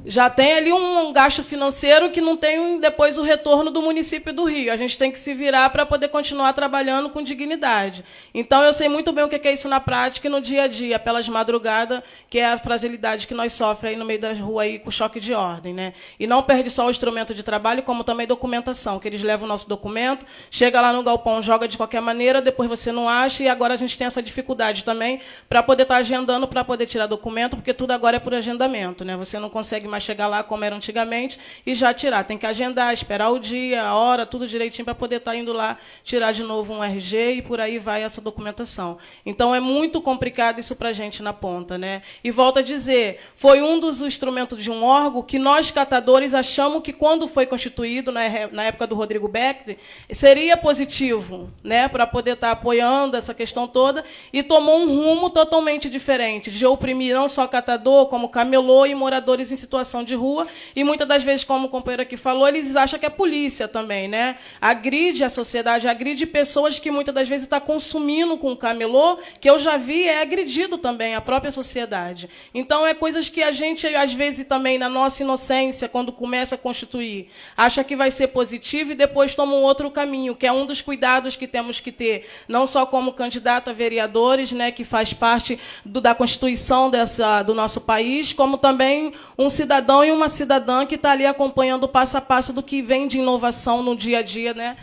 Já tem ali um gasto financeiro que não tem depois o retorno do município do Rio. A gente tem que se virar para poder continuar trabalhando com dignidade. Então, eu sei muito bem o que é isso na prática e no dia a dia, pelas madrugadas, que é a fragilidade que nós sofremos aí no meio das ruas aí, com choque de ordem, né? E não perde só o instrumento de trabalho, como também documentação, que eles levam o nosso documento, chega lá no galpão, joga de qualquer maneira, depois você não acha, e agora a gente tem essa dificuldade também para poder estar agendando, para poder tirar documento, porque tudo agora é por agendamento, né? Você não consegue mais chegar lá como era antigamente e já tirar. Tem que agendar, esperar o dia, a hora, tudo direitinho para poder estar indo lá tirar de novo um RG e por aí vai essa documentação. Então, é muito complicado isso para a gente na ponta, né? E volto a dizer, foi um dos instrumentos de um órgão que nós, catadores, achamos que, quando foi constituído, na época do Rodrigo Beck, seria positivo, né, para poder estar apoiando essa questão toda, e tomou um rumo totalmente diferente, de oprimir não só catador, como camelô e moradores em situação de rua, e muitas das vezes, como o companheiro aqui falou, eles acham que é polícia também, né? Agride a sociedade, agride pessoas que muitas das vezes estão consumindo com o camelô, que eu já vi é agredido também, a própria sociedade. Então, é coisas que a gente, às vezes, também, na nossa inocência, quando começa a constituir, acha que vai ser positivo e depois toma um outro caminho, que é um dos cuidados que temos que ter, não só como candidato a vereadores, né, que faz parte da Constituição do nosso país, como também um cidadão e uma cidadã que está ali acompanhando o passo a passo do que vem de inovação no dia a dia, né,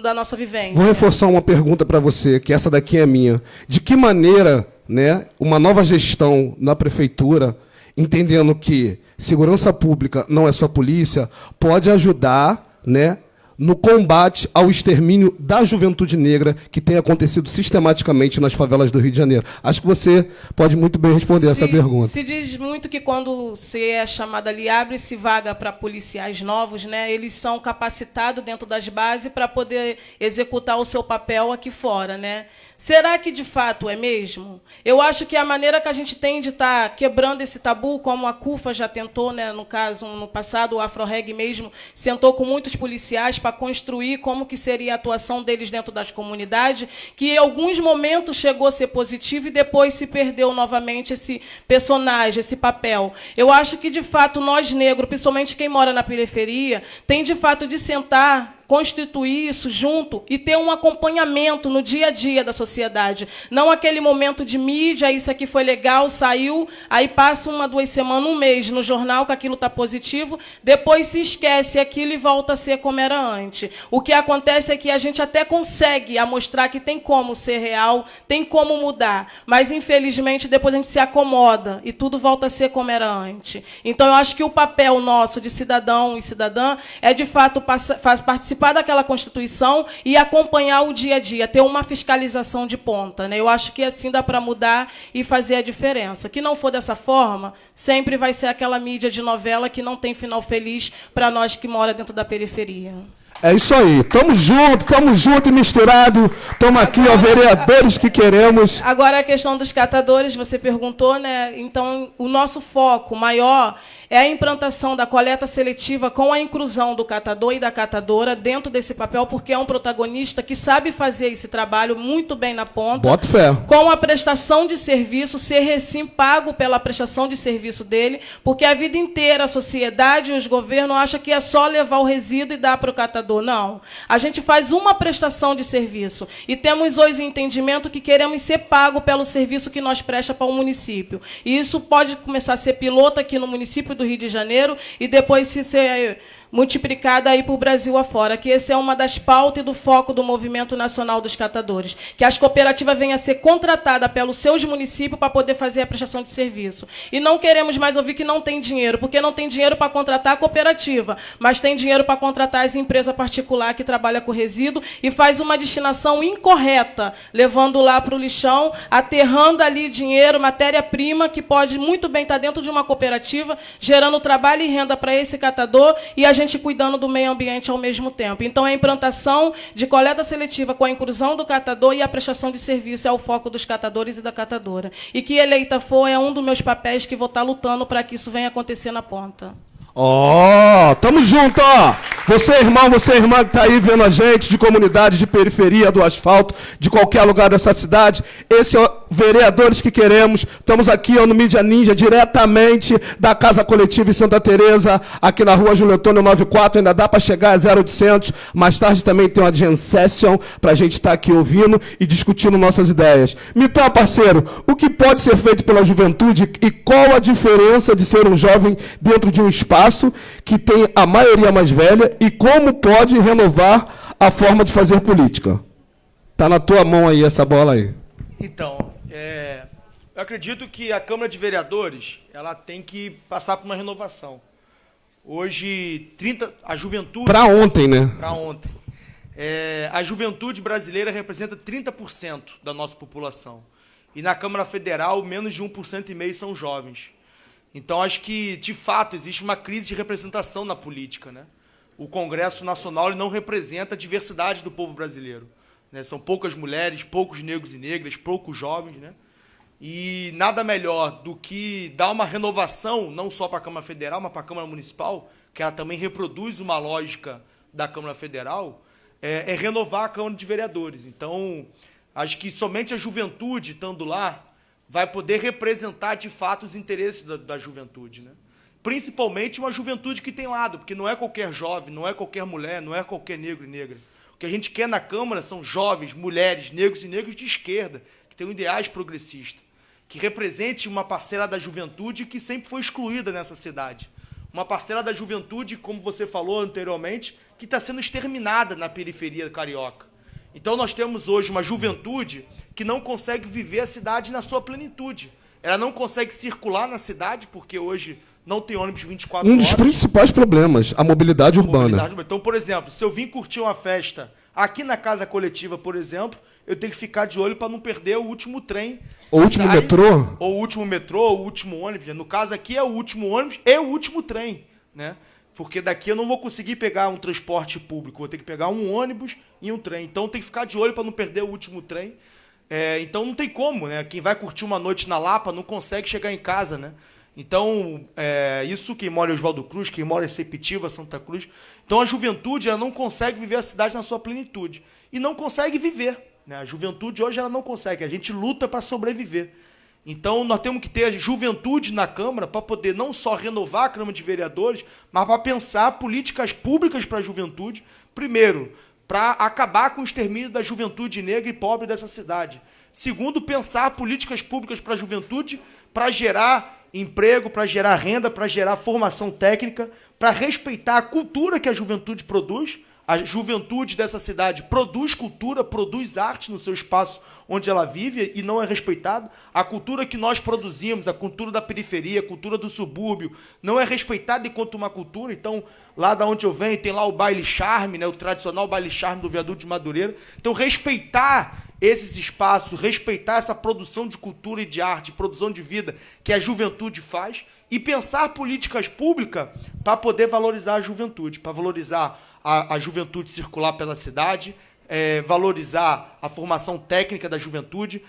da nossa vivência. Vou reforçar uma pergunta para você, que essa daqui é minha. De que maneira, né, uma nova gestão na prefeitura, entendendo que segurança pública não é só polícia, pode ajudar, né, no combate ao extermínio da juventude negra que tem acontecido sistematicamente nas favelas do Rio de Janeiro? Acho que você pode muito bem responder essa pergunta. Se diz muito que, quando você é chamado ali, abre-se vaga para policiais novos, né, eles são capacitados dentro das bases para poder executar o seu papel aqui fora, né? Será que, de fato, é mesmo? Eu acho que a maneira que a gente tem de estar quebrando esse tabu, como a CUFA já tentou, né, no caso, no passado, o AfroReg mesmo sentou com muitos policiais para construir como que seria a atuação deles dentro das comunidades, que em alguns momentos chegou a ser positivo e depois se perdeu novamente esse personagem, esse papel. Eu acho que, de fato, nós negros, principalmente quem mora na periferia, tem, de fato, de sentar constituir isso junto e ter um acompanhamento no dia a dia da sociedade. Não aquele momento de mídia, isso aqui foi legal, saiu, aí passa 1, 2 semanas, 1 mês no jornal que aquilo está positivo, depois se esquece aquilo e volta a ser como era antes. O que acontece é que a gente até consegue mostrar que tem como ser real, tem como mudar, mas, infelizmente, depois a gente se acomoda e tudo volta a ser como era antes. Então, eu acho que o papel nosso de cidadão e cidadã é, de fato, participar daquela Constituição e acompanhar o dia a dia, ter uma fiscalização de ponta, né? Eu acho que assim dá para mudar e fazer a diferença. Que não for dessa forma, sempre vai ser aquela mídia de novela que não tem final feliz para nós que mora dentro da periferia. É isso aí. Tamo junto e misturado. Tamo aqui, ó, vereadores que queremos. Agora, a questão dos catadores, você perguntou, né? Então, o nosso foco maior é a implantação da coleta seletiva com a inclusão do catador e da catadora dentro desse papel, porque é um protagonista que sabe fazer esse trabalho muito bem na ponta. Bota fé. Com a prestação de serviço, ser sim pago pela prestação de serviço dele, porque a vida inteira a sociedade e os governos acham que é só levar o resíduo e dar para o catador. Não. A gente faz uma prestação de serviço e temos hoje o entendimento que queremos ser pago pelo serviço que nós presta para o município. E isso pode começar a ser piloto aqui no município do Rio de Janeiro e depois se ser multiplicada aí para o Brasil afora, que essa é uma das pautas e do foco do Movimento Nacional dos Catadores, que as cooperativas venham a ser contratadas pelos seus municípios para poder fazer a prestação de serviço. E não queremos mais ouvir que não tem dinheiro, porque não tem dinheiro para contratar a cooperativa, mas tem dinheiro para contratar as empresas particulares que trabalham com resíduo e faz uma destinação incorreta, levando lá para o lixão, aterrando ali dinheiro, matéria-prima, que pode muito bem estar dentro de uma cooperativa, gerando trabalho e renda para esse catador e a gente cuidando do meio ambiente ao mesmo tempo. Então, a implantação de coleta seletiva com a inclusão do catador e a prestação de serviço é o foco dos catadores e da catadora. E que eleita for, é um dos meus papéis que vou estar lutando para que isso venha acontecer na ponta. Ó, tamo junto, ó. Você, irmã que tá aí vendo a gente, de comunidade, de periferia, do asfalto, de qualquer lugar dessa cidade, esse é o Vereadores que Queremos. Estamos aqui, ó, no Mídia Ninja, diretamente da Casa Coletiva em Santa Teresa, aqui na rua Júlio Antônio 94, ainda dá para chegar a 0800. Mais tarde também tem uma Jam Session pra gente estar aqui ouvindo e discutindo nossas ideias. Então, parceiro, o que pode ser feito pela juventude e qual a diferença de ser um jovem dentro de um espaço que tem a maioria mais velha e como pode renovar a forma de fazer política? Tá na tua mão aí essa bola aí. Então, eu acredito que a Câmara de Vereadores ela tem que passar por uma renovação. Hoje, a juventude... Para ontem, né? Para ontem. A juventude brasileira representa 30% da nossa população. E na Câmara Federal, menos de 1,5% são jovens. Então, acho que, de fato, existe uma crise de representação na política, né? O Congresso Nacional ele não representa a diversidade do povo brasileiro, né? São poucas mulheres, poucos negros e negras, poucos jovens, né? E nada melhor do que dar uma renovação, não só para a Câmara Federal, mas para a Câmara Municipal, que ela também reproduz uma lógica da Câmara Federal, é renovar a Câmara de Vereadores. Então, acho que somente a juventude, estando lá, vai poder representar, de fato, os interesses da juventude, né? Principalmente uma juventude que tem lado, porque não é qualquer jovem, não é qualquer mulher, não é qualquer negro e negra. O que a gente quer na Câmara são jovens, mulheres, negros e negros de esquerda, que tenham ideais progressistas, que represente uma parcela da juventude que sempre foi excluída nessa cidade. Uma parcela da juventude, como você falou anteriormente, que está sendo exterminada na periferia carioca. Então, nós temos hoje uma juventude que não consegue viver a cidade na sua plenitude. Ela não consegue circular na cidade, porque hoje não tem ônibus 24 horas. Um dos principais problemas, a mobilidade urbana. Então, por exemplo, se eu vim curtir uma festa aqui na Casa Coletiva, por exemplo, eu tenho que ficar de olho para não perder o último trem. O último metrô? Ou o último metrô, ou o último ônibus. No caso aqui é o último ônibus e o último trem, né? Porque daqui eu não vou conseguir pegar um transporte público, vou ter que pegar um ônibus e um trem. Então tem que ficar de olho para não perder o último trem. Então não tem como, né? Quem vai curtir uma noite na Lapa não consegue chegar em casa, né? Então, isso quem mora em Oswaldo Cruz, quem mora em Sepetiba, Santa Cruz. Então a juventude ela não consegue viver a cidade na sua plenitude. E não consegue viver, né? A juventude hoje ela não consegue, a gente luta para sobreviver. Então, nós temos que ter a juventude na Câmara para poder não só renovar a Câmara de Vereadores, mas para pensar políticas públicas para a juventude, Primeiro, para acabar com o extermínio da juventude negra e pobre dessa cidade. Segundo, pensar políticas públicas para a juventude, para gerar emprego, para gerar renda, para gerar formação técnica, para respeitar a cultura que a juventude produz. A juventude dessa cidade produz cultura, produz arte no seu espaço onde ela vive e não é respeitado. A cultura que nós produzimos, a cultura da periferia, a cultura do subúrbio, não é respeitada enquanto uma cultura. Então, lá da onde eu venho, tem lá o baile charme, né, o tradicional baile charme do Viaduto de Madureira. Então, respeitar esses espaços, respeitar essa produção de cultura e de arte, produção de vida que a juventude faz e pensar políticas públicas para poder valorizar a juventude, para valorizar a juventude circular pela cidade, valorizar a formação técnica da juventude,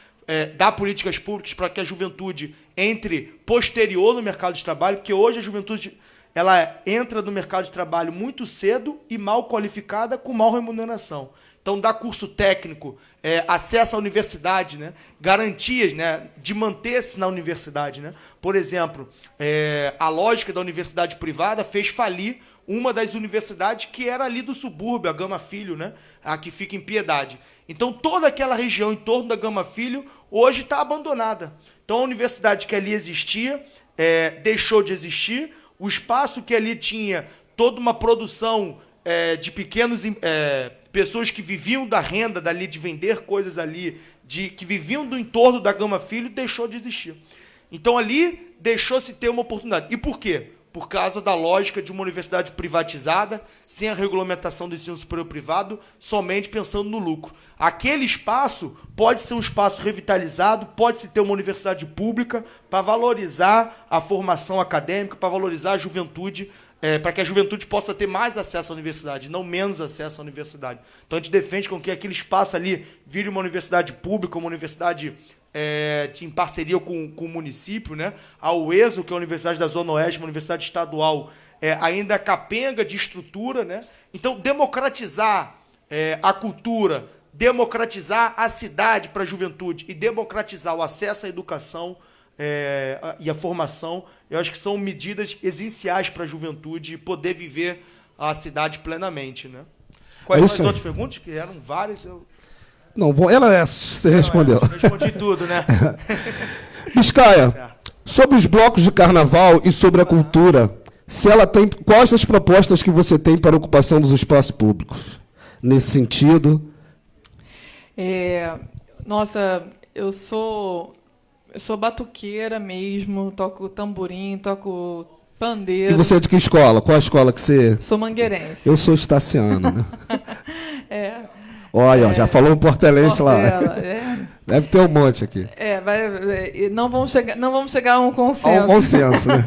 dar políticas públicas para que a juventude entre posterior no mercado de trabalho, porque hoje a juventude ela entra no mercado de trabalho muito cedo e mal qualificada, com mal remuneração. Então, dar curso técnico, acesso à universidade, né? Garantias, né, de manter-se na universidade. Né? Por exemplo, a lógica da universidade privada fez falir uma das universidades que era ali do subúrbio, a Gama Filho, né? A que fica em Piedade. Então, toda aquela região em torno da Gama Filho hoje está abandonada. Então, a universidade que ali existia deixou de existir. O espaço que ali tinha toda uma produção de pequenos pessoas que viviam da renda dali, de vender coisas ali, que viviam do entorno da Gama Filho, deixou de existir. Então, ali deixou-se ter uma oportunidade. E por quê? Por causa da lógica de uma universidade privatizada, sem a regulamentação do ensino superior privado, somente pensando no lucro. Aquele espaço pode ser um espaço revitalizado, pode-se ter uma universidade pública para valorizar a formação acadêmica, para valorizar a juventude, para que a juventude possa ter mais acesso à universidade, não menos acesso à universidade. Então, a gente defende com que aquele espaço ali vire uma universidade pública, uma universidade em parceria com o município, né? A UESO, que é a Universidade da Zona Oeste, uma universidade estadual, ainda capenga de estrutura, né? Então, democratizar a cultura, democratizar a cidade para a juventude e democratizar o acesso à educação e à formação, eu acho que são medidas essenciais para a juventude poder viver a cidade plenamente, né? Quais são as outras perguntas? Que eram várias, Não, você respondeu. Respondi tudo, né? Biscaia, sobre os blocos de carnaval e sobre a cultura, quais as propostas que você tem para a ocupação dos espaços públicos? Nesse sentido? Nossa, eu sou batuqueira mesmo, toco tamborim, toco pandeiro. E você é de que escola? Qual a escola que você... Sou mangueirense. Eu sou estaciano, né? Olha, já falou um portelense lá. Deve ter um monte aqui. Não vamos chegar a um consenso. A um consenso, né?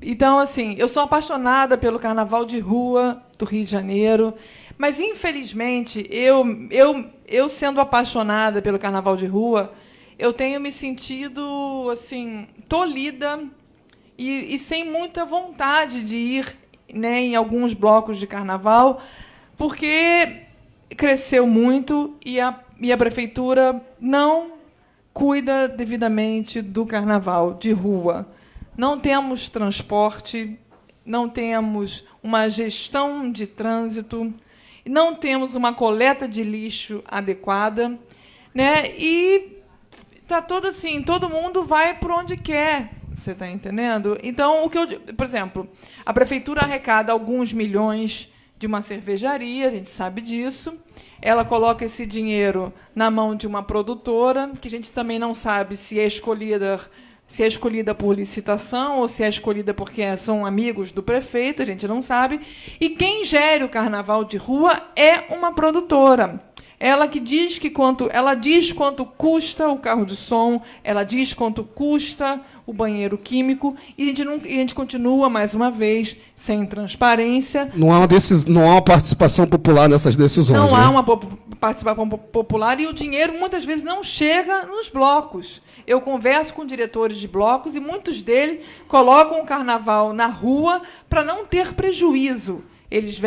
Então, assim, eu sou apaixonada pelo carnaval de rua do Rio de Janeiro, mas, infelizmente, eu sendo apaixonada pelo carnaval de rua, eu tenho me sentido, assim, tolhida e sem muita vontade de ir, né, em alguns blocos de carnaval, porque cresceu muito e a prefeitura não cuida devidamente do carnaval de rua. Não temos transporte, não temos uma gestão de trânsito, não temos uma coleta de lixo adequada, né? E tá todo assim, todo mundo vai por onde quer. Você está entendendo? Então, por exemplo, a prefeitura arrecada alguns milhões de uma cervejaria, a gente sabe disso. Ela coloca esse dinheiro na mão de uma produtora, que a gente também não sabe se é escolhida por licitação ou se é escolhida porque são amigos do prefeito, a gente não sabe. E quem gere o carnaval de rua é uma produtora. Ela diz quanto custa o carro de som, ela diz quanto custa o banheiro químico, e a gente continua, mais uma vez, sem transparência. Não há uma participação popular nessas decisões. Não há né? uma participação popular, e o dinheiro, muitas vezes, não chega nos blocos. Eu converso com diretores de blocos, e muitos deles colocam o carnaval na rua para não ter prejuízo. Eles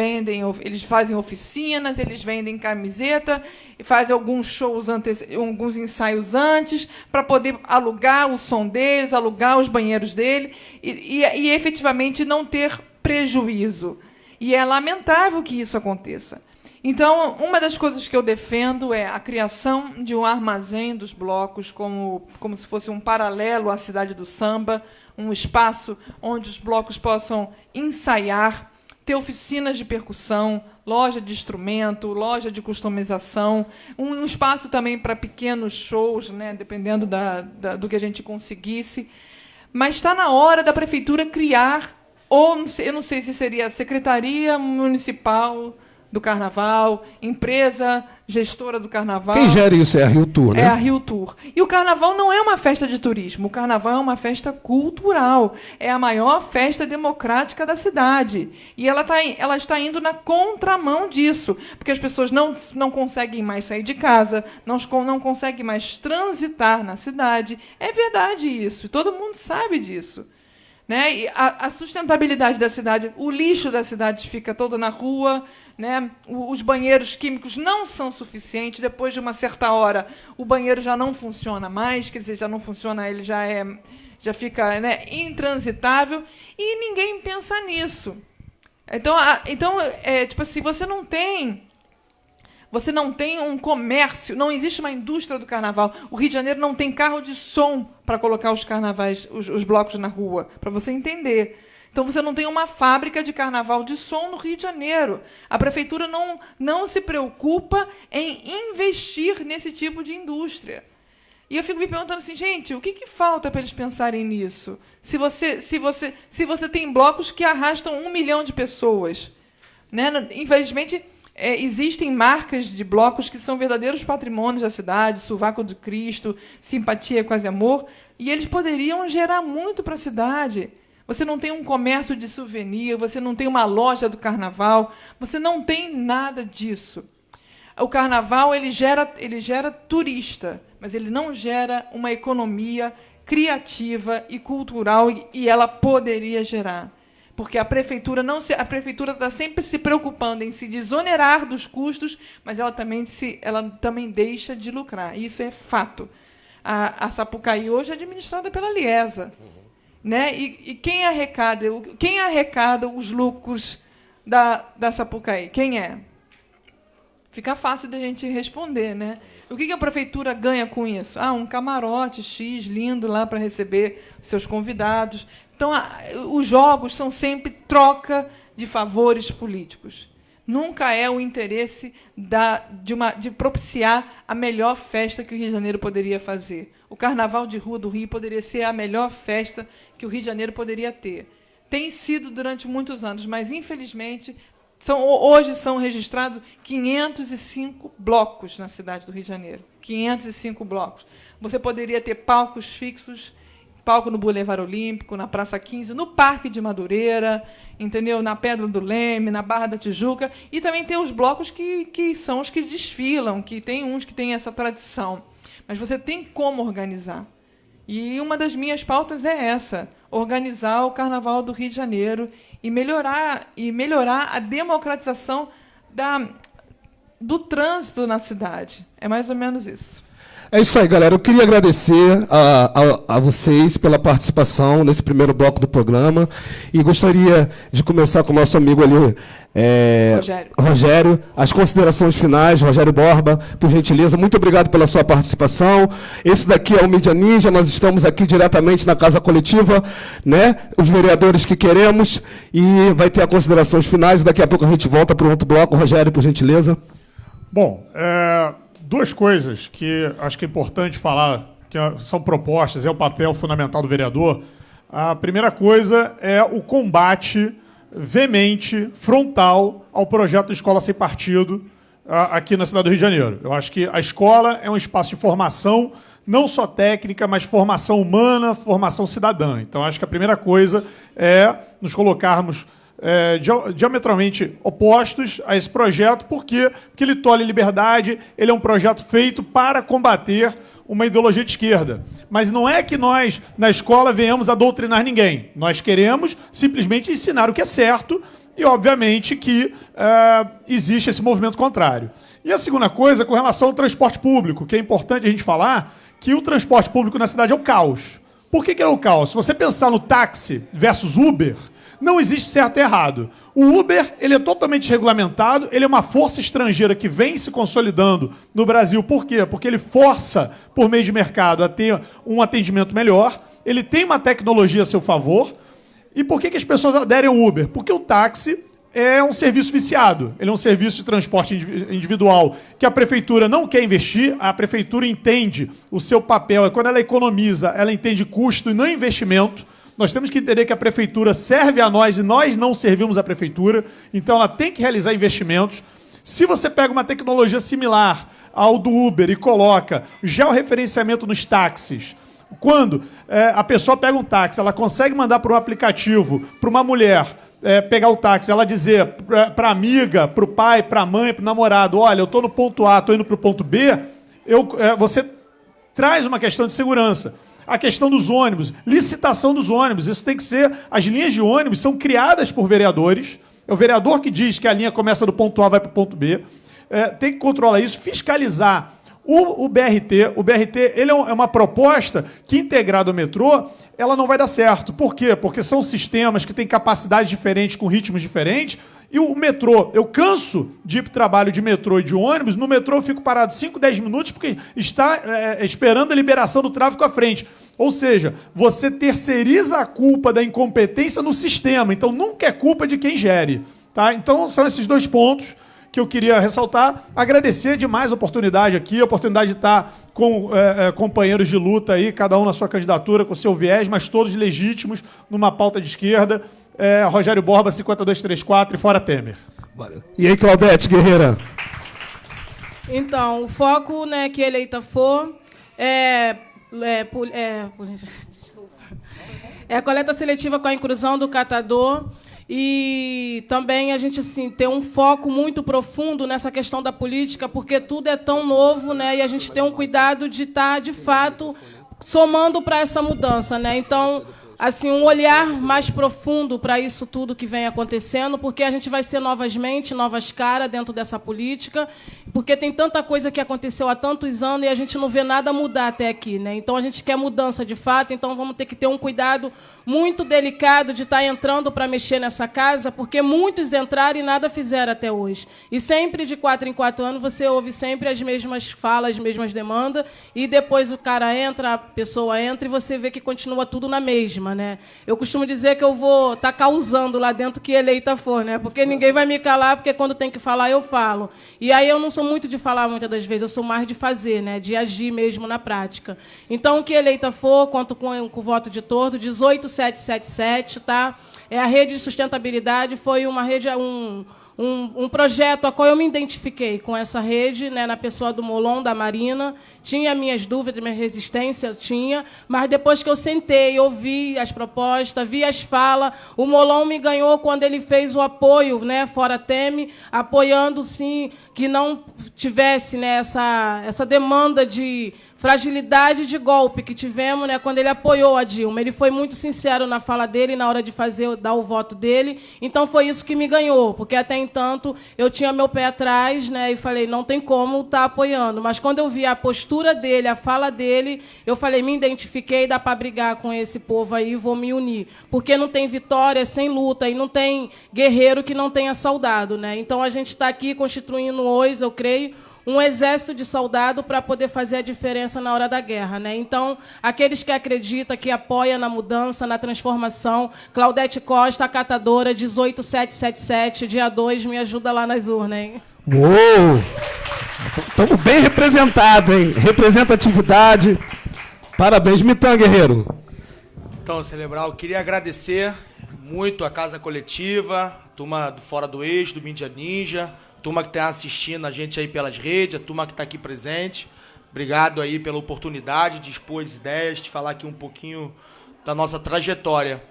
fazem oficinas, eles vendem camiseta, fazem alguns shows alguns ensaios antes, para poder alugar o som deles, alugar os banheiros dele, e efetivamente não ter prejuízo. E é lamentável que isso aconteça. Então, uma das coisas que eu defendo é a criação de um armazém dos blocos, como se fosse um paralelo à cidade do samba, um espaço onde os blocos possam ensaiar, ter oficinas de percussão, loja de instrumento, loja de customização, um espaço também para pequenos shows, né, dependendo do que a gente conseguisse. Mas está na hora da prefeitura criar, ou eu não sei se seria a Secretaria Municipal do Carnaval, empresa gestora do Carnaval. Quem gera isso é a Rio Tour, né? É a Rio Tour. E o Carnaval não é uma festa de turismo. O Carnaval é uma festa cultural. É a maior festa democrática da cidade. E ela está indo na contramão disso. Porque as pessoas não conseguem mais sair de casa, não conseguem mais transitar na cidade. É verdade isso. Todo mundo sabe disso. Né? E a sustentabilidade da cidade, o lixo da cidade fica todo na rua, né? Os banheiros químicos não são suficientes. Depois de uma certa hora, o banheiro já não funciona mais, quer dizer, já não funciona, ele já fica, né, intransitável, e ninguém pensa nisso. Então tipo assim, você não tem um comércio, não existe uma indústria do carnaval. O Rio de Janeiro não tem carro de som para colocar os carnavais, os blocos na rua, para você entender. Então, você não tem uma fábrica de carnaval de som no Rio de Janeiro. A prefeitura não se preocupa em investir nesse tipo de indústria. E eu fico me perguntando assim, gente, o que falta para eles pensarem nisso? Se você tem blocos que arrastam 1 milhão de pessoas, né? Infelizmente, existem marcas de blocos que são verdadeiros patrimônios da cidade, Sovaco do Cristo, Simpatia, Quase Amor, e eles poderiam gerar muito para a cidade. Você não tem um comércio de souvenir, você não tem uma loja do carnaval, você não tem nada disso. O carnaval ele gera turista, mas ele não gera uma economia criativa e cultural, e ela poderia gerar. Porque a prefeitura está sempre se preocupando em se desonerar dos custos, mas ela também deixa de lucrar. Isso é fato. A Sapucaí hoje é administrada pela Liesa. Né? E quem arrecada os lucros da Sapucaí? Quem é? Fica fácil da gente responder, né? O que a prefeitura ganha com isso? Um camarote X lindo lá para receber seus convidados. Então, os jogos são sempre troca de favores políticos. Nunca é o interesse de propiciar a melhor festa que o Rio de Janeiro poderia fazer. O Carnaval de Rua do Rio poderia ser a melhor festa que o Rio de Janeiro poderia ter. Tem sido durante muitos anos, mas, infelizmente, hoje são registrados 505 blocos na cidade do Rio de Janeiro. 505 blocos. Você poderia ter palcos fixos, palco no Boulevard Olímpico, na Praça 15, no Parque de Madureira, entendeu? Na Pedra do Leme, na Barra da Tijuca, e também tem os blocos que são os que desfilam, que tem uns que têm essa tradição. Mas você tem como organizar. E uma das minhas pautas é essa, organizar o Carnaval do Rio de Janeiro e melhorar a democratização do trânsito na cidade. É mais ou menos isso. É isso aí, galera. Eu queria agradecer a vocês pela participação nesse primeiro bloco do programa e gostaria de começar com o nosso amigo ali, Rogério. As considerações finais, Rogério Borba, por gentileza. Muito obrigado pela sua participação. Esse daqui é o Mídia Ninja. Nós estamos aqui diretamente na Casa Coletiva, né? Os vereadores que queremos, e vai ter as considerações finais. Daqui a pouco a gente volta para o outro bloco. Rogério, por gentileza. Bom, duas coisas que acho que é importante falar, que são propostas, é o papel fundamental do vereador. A primeira coisa é o combate veemente, frontal, ao projeto de escola sem partido aqui na cidade do Rio de Janeiro. Eu acho que a escola é um espaço de formação, não só técnica, mas formação humana, formação cidadã. Então, acho que a primeira coisa é nos colocarmos diametralmente opostos a esse projeto, porque ele tolhe liberdade, ele é um projeto feito para combater uma ideologia de esquerda. Mas não é que nós, na escola, venhamos a doutrinar ninguém. Nós queremos simplesmente ensinar o que é certo e, obviamente, que existe esse movimento contrário. E a segunda coisa, com relação ao transporte público, que é importante a gente falar que o transporte público na cidade é o caos. Por que é o caos? Se você pensar no táxi versus Uber, Não existe certo e errado. O Uber, ele é totalmente regulamentado, ele é uma força estrangeira que vem se consolidando no Brasil. Por quê? Porque ele força, por meio de mercado, a ter um atendimento melhor, ele tem uma tecnologia a seu favor. E por que as pessoas aderem ao Uber? Porque o táxi é um serviço viciado, ele é um serviço de transporte individual que a prefeitura não quer investir, a prefeitura entende o seu papel, é quando ela economiza, ela entende custo e não investimento. Nós temos que entender que a prefeitura serve a nós e nós não servimos a prefeitura, então ela tem que realizar investimentos. Se você pega uma tecnologia similar ao do Uber e coloca georreferenciamento nos táxis, quando a pessoa pega um táxi, ela consegue mandar para um aplicativo, para uma mulher pegar o táxi, ela dizer para a amiga, para o pai, para a mãe, para o namorado, olha, eu estou no ponto A, estou indo para o ponto B, você traz uma questão de segurança. A questão dos ônibus, licitação dos ônibus, isso tem que ser... As linhas de ônibus são criadas por vereadores, é o vereador que diz que a linha começa do ponto A e vai para o ponto B, tem que controlar isso, fiscalizar. O BRT ele é uma proposta que, integrada ao metrô, ela não vai dar certo. Por quê? Porque são sistemas que têm capacidades diferentes, com ritmos diferentes, e o metrô, eu canso de ir para o trabalho de metrô e de ônibus, no metrô eu fico parado 5, 10 minutos porque está esperando a liberação do tráfego à frente. Ou seja, você terceiriza a culpa da incompetência no sistema, então nunca é culpa de quem gere. Tá? Então são esses dois pontos que eu queria ressaltar. Agradecer demais a oportunidade aqui, a oportunidade de estar com companheiros de luta aí, cada um na sua candidatura, com seu viés, mas todos legítimos, numa pauta de esquerda. Rogério Borba, 5234 e fora Temer. E aí, Claudete Guerreira? Então, o foco, né, que eleita for é a coleta seletiva com a inclusão do catador. E também a gente assim, ter um foco muito profundo nessa questão da política, porque tudo é tão novo, né? E a gente tem um cuidado de estar, de fato, somando para essa mudança, né? Então, assim, um olhar mais profundo para isso tudo que vem acontecendo, porque a gente vai ser novas mentes, novas caras dentro dessa política, porque tem tanta coisa que aconteceu há tantos anos e a gente não vê nada mudar até aqui, né? Então a gente quer mudança de fato, então vamos ter que ter um cuidado muito delicado de estar entrando para mexer nessa casa, porque muitos entraram e nada fizeram até hoje. E sempre, de 4 em 4 anos, você ouve sempre as mesmas falas, as mesmas demandas, e depois o cara entra, a pessoa entra, e você vê que continua tudo na mesma, né? Eu costumo dizer que eu vou estar causando lá dentro que eleita for, né? Porque ninguém vai me calar, porque quando tem que falar, eu falo. E aí eu não sou muito de falar muitas das vezes, eu sou mais de fazer, né? De agir mesmo na prática. Então, o que eleita for, conto com o voto de torto, 18777, tá? É a rede de sustentabilidade, foi uma rede, um projeto a qual eu me identifiquei com essa rede, né, na pessoa do Molon, da Marina. Tinha minhas dúvidas, minha resistência, tinha, mas depois que eu sentei, ouvi as propostas, vi as falas, o Molon me ganhou quando ele fez o apoio, né, fora Temer, apoiando, sim, que não tivesse, né, essa demanda de fragilidade de golpe que tivemos, né, quando ele apoiou a Dilma. Ele foi muito sincero na fala dele, na hora de dar o voto dele. Então, foi isso que me ganhou, porque até então eu tinha meu pé atrás, né, e falei, não tem como estar apoiando. Mas quando eu vi a postura dele, a fala dele, eu falei, me identifiquei, dá para brigar com esse povo aí, vou me unir. Porque não tem vitória sem luta, e não tem guerreiro que não tenha soldado, né? Então, a gente está aqui constituindo hoje, eu creio, um exército de soldado para poder fazer a diferença na hora da guerra, né? Então, aqueles que acreditam, que apoiam na mudança, na transformação, Claudete Costa, a catadora, 18777, dia 2, me ajuda lá nas urnas, hein? Uou! Estamos bem representados, hein? Representatividade. Parabéns, Mitan, guerreiro. Então, celebrar, eu queria agradecer muito a Casa Coletiva, a turma do Fora do Eixo, do Mídia Ninja, turma que está assistindo a gente aí pelas redes, a turma que está aqui presente. Obrigado aí pela oportunidade de expor as ideias, de falar aqui um pouquinho da nossa trajetória.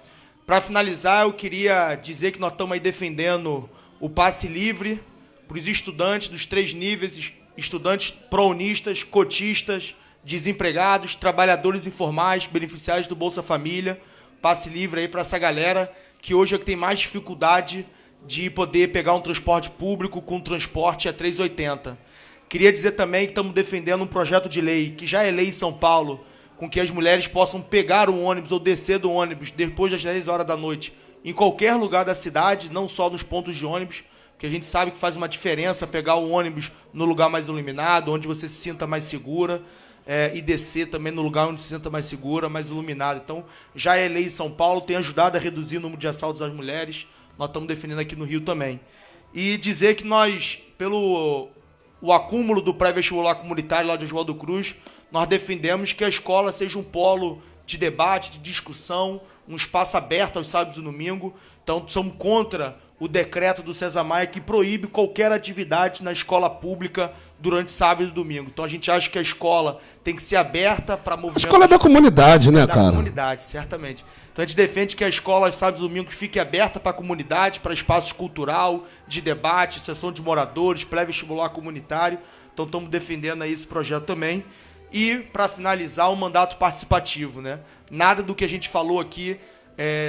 Para finalizar, eu queria dizer que nós estamos aí defendendo o passe livre para os estudantes dos 3 níveis, estudantes prounistas, cotistas, desempregados, trabalhadores informais, beneficiários do Bolsa Família. Passe livre aí para essa galera que hoje é que tem mais dificuldade de poder pegar um transporte público com transporte a 3,80. Queria dizer também que estamos defendendo um projeto de lei, que já é lei em São Paulo, com que as mulheres possam pegar o ônibus ou descer do ônibus depois das 10 horas da noite em qualquer lugar da cidade, não só nos pontos de ônibus, porque a gente sabe que faz uma diferença pegar o ônibus no lugar mais iluminado, onde você se sinta mais segura, e descer também no lugar onde se sinta mais segura, mais iluminado. Então, já é lei em São Paulo, tem ajudado a reduzir o número de assaltos às mulheres, nós estamos defendendo aqui no Rio também. E dizer que nós, pelo o acúmulo do pré-vestibular comunitário lá de Oswaldo Cruz, nós defendemos que a escola seja um polo de debate, de discussão, um espaço aberto aos sábados e domingo. Então, somos contra o decreto do César Maia que proíbe qualquer atividade na escola pública durante sábado e domingo. Então, a gente acha que a escola tem que ser aberta para movimentos... A escola é da comunidade, né, cara? Da comunidade, certamente. Então, a gente defende que a escola, aos sábados e domingos, fique aberta para a comunidade, para espaços cultural, de debate, sessão de moradores, pré-vestibular comunitário. Então, estamos defendendo aí esse projeto também. E, para finalizar, o mandato participativo, né? Nada do que a gente falou aqui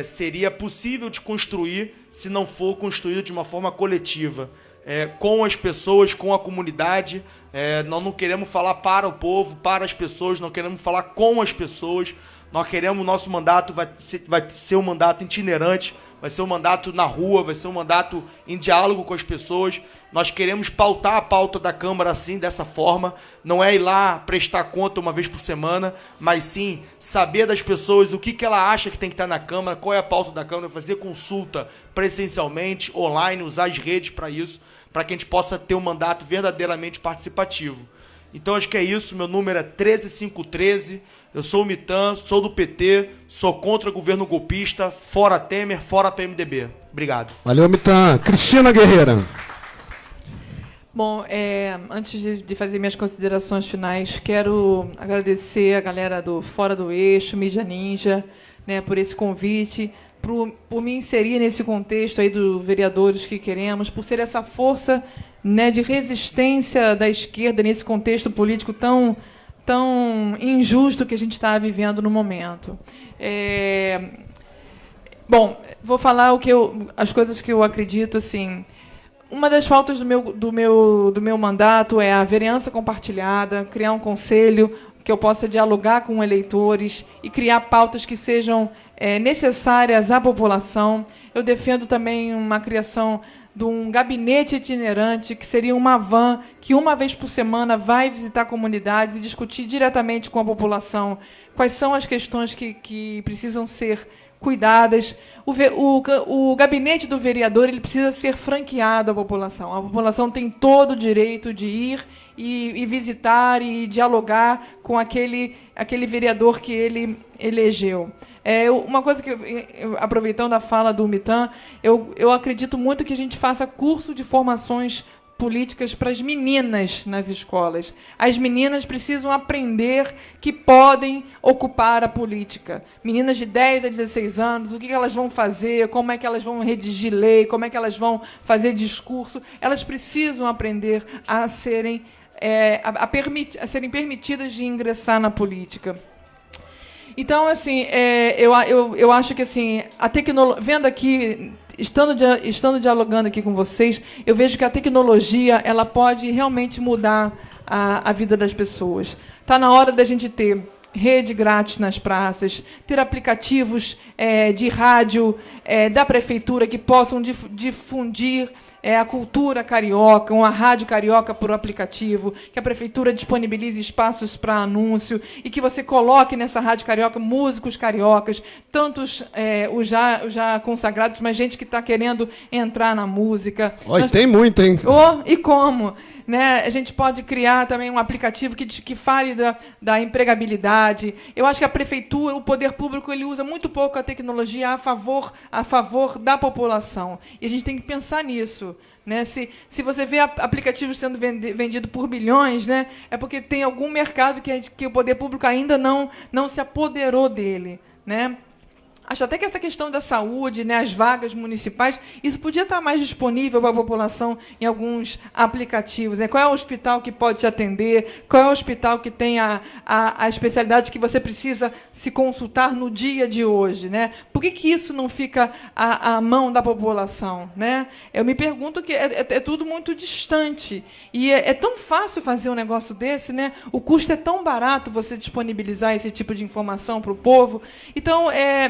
seria possível de construir se não for construído de uma forma coletiva, com as pessoas, com a comunidade. Nós não queremos falar para o povo, para as pessoas, nós queremos falar com as pessoas. Nós queremos, o nosso mandato vai ser um mandato itinerante, vai ser um mandato na rua, vai ser um mandato em diálogo com as pessoas. Nós queremos pautar a pauta da Câmara assim, dessa forma. Não é ir lá prestar conta uma vez por semana, mas sim saber das pessoas o que ela acha que tem que estar na Câmara, qual é a pauta da Câmara, fazer consulta presencialmente, online, usar as redes para isso, para que a gente possa ter um mandato verdadeiramente participativo. Então acho que é isso, meu número é 13513. Eu sou o Mitan, sou do PT, sou contra o governo golpista, fora Temer, fora PMDB. Obrigado. Valeu, Mitan. Cristina Guerreira. Bom, antes de fazer minhas considerações finais, quero agradecer a galera do Fora do Eixo, Mídia Ninja, né, por esse convite, por me inserir nesse contexto aí do Vereadores que Queremos, por ser essa força, né, de resistência da esquerda nesse contexto político tão injusto que a gente está vivendo no momento. Bom, vou falar as coisas que eu acredito. Assim, uma das pautas do meu mandato é a vereança compartilhada, criar um conselho que eu possa dialogar com eleitores e criar pautas que sejam necessárias à população. Eu defendo também uma criação de um gabinete itinerante, que seria uma van que uma vez por semana vai visitar comunidades e discutir diretamente com a população quais são as questões que precisam ser cuidadas. O gabinete do vereador ele precisa ser franqueado à população. A população tem todo o direito de ir e visitar e dialogar com aquele vereador que ele elegeu. Uma coisa que, aproveitando a fala do Mitan, eu acredito muito que a gente faça curso de formações políticas para as meninas nas escolas. As meninas precisam aprender que podem ocupar a política. Meninas de 10 a 16 anos, o que elas vão fazer, como é que elas vão redigir lei, como é que elas vão fazer discurso. Elas precisam aprender a serem permitidas de ingressar na política. Então, assim, eu acho que assim, vendo aqui, estando dialogando aqui com vocês, eu vejo que a tecnologia ela pode realmente mudar a vida das pessoas. Está na hora da gente ter rede grátis nas praças, ter aplicativos de rádio da prefeitura que possam difundir a cultura carioca, uma rádio carioca por aplicativo, que a prefeitura disponibilize espaços para anúncio e que você coloque nessa rádio carioca músicos cariocas, tantos os já consagrados, mas gente que está querendo entrar na música. Tem muito, hein? E como? Né? A gente pode criar também um aplicativo que fale da empregabilidade. Eu acho que a prefeitura, o poder público, ele usa muito pouco a tecnologia a favor da população. E a gente tem que pensar nisso. Né? Se você vê aplicativos sendo vendidos por bilhões, né, é porque tem algum mercado que o poder público ainda não se apoderou dele. Né? Acho até que essa questão da saúde, né, as vagas municipais, isso podia estar mais disponível para a população em alguns aplicativos. Né? Qual é o hospital que pode te atender? Qual é o hospital que tem a especialidade que você precisa se consultar no dia de hoje? Né? Por que isso não fica à mão da população? Né? Eu me pergunto que é tudo muito distante. E é tão fácil fazer um negócio desse, né? O custo é tão barato você disponibilizar esse tipo de informação para o povo. Então,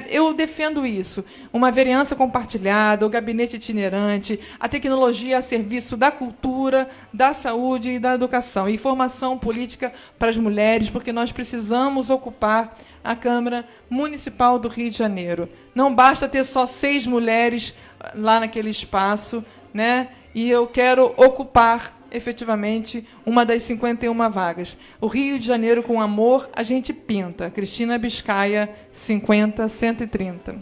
eu eu defendo isso. Uma vereança compartilhada, o gabinete itinerante, a tecnologia a serviço da cultura, da saúde e da educação. E formação política para as mulheres, porque nós precisamos ocupar a Câmara Municipal do Rio de Janeiro. Não basta ter só 6 mulheres lá naquele espaço, né? E eu quero ocupar efetivamente uma das 51 vagas. O Rio de Janeiro com amor a gente pinta. Cristina Biscaia, 50-130.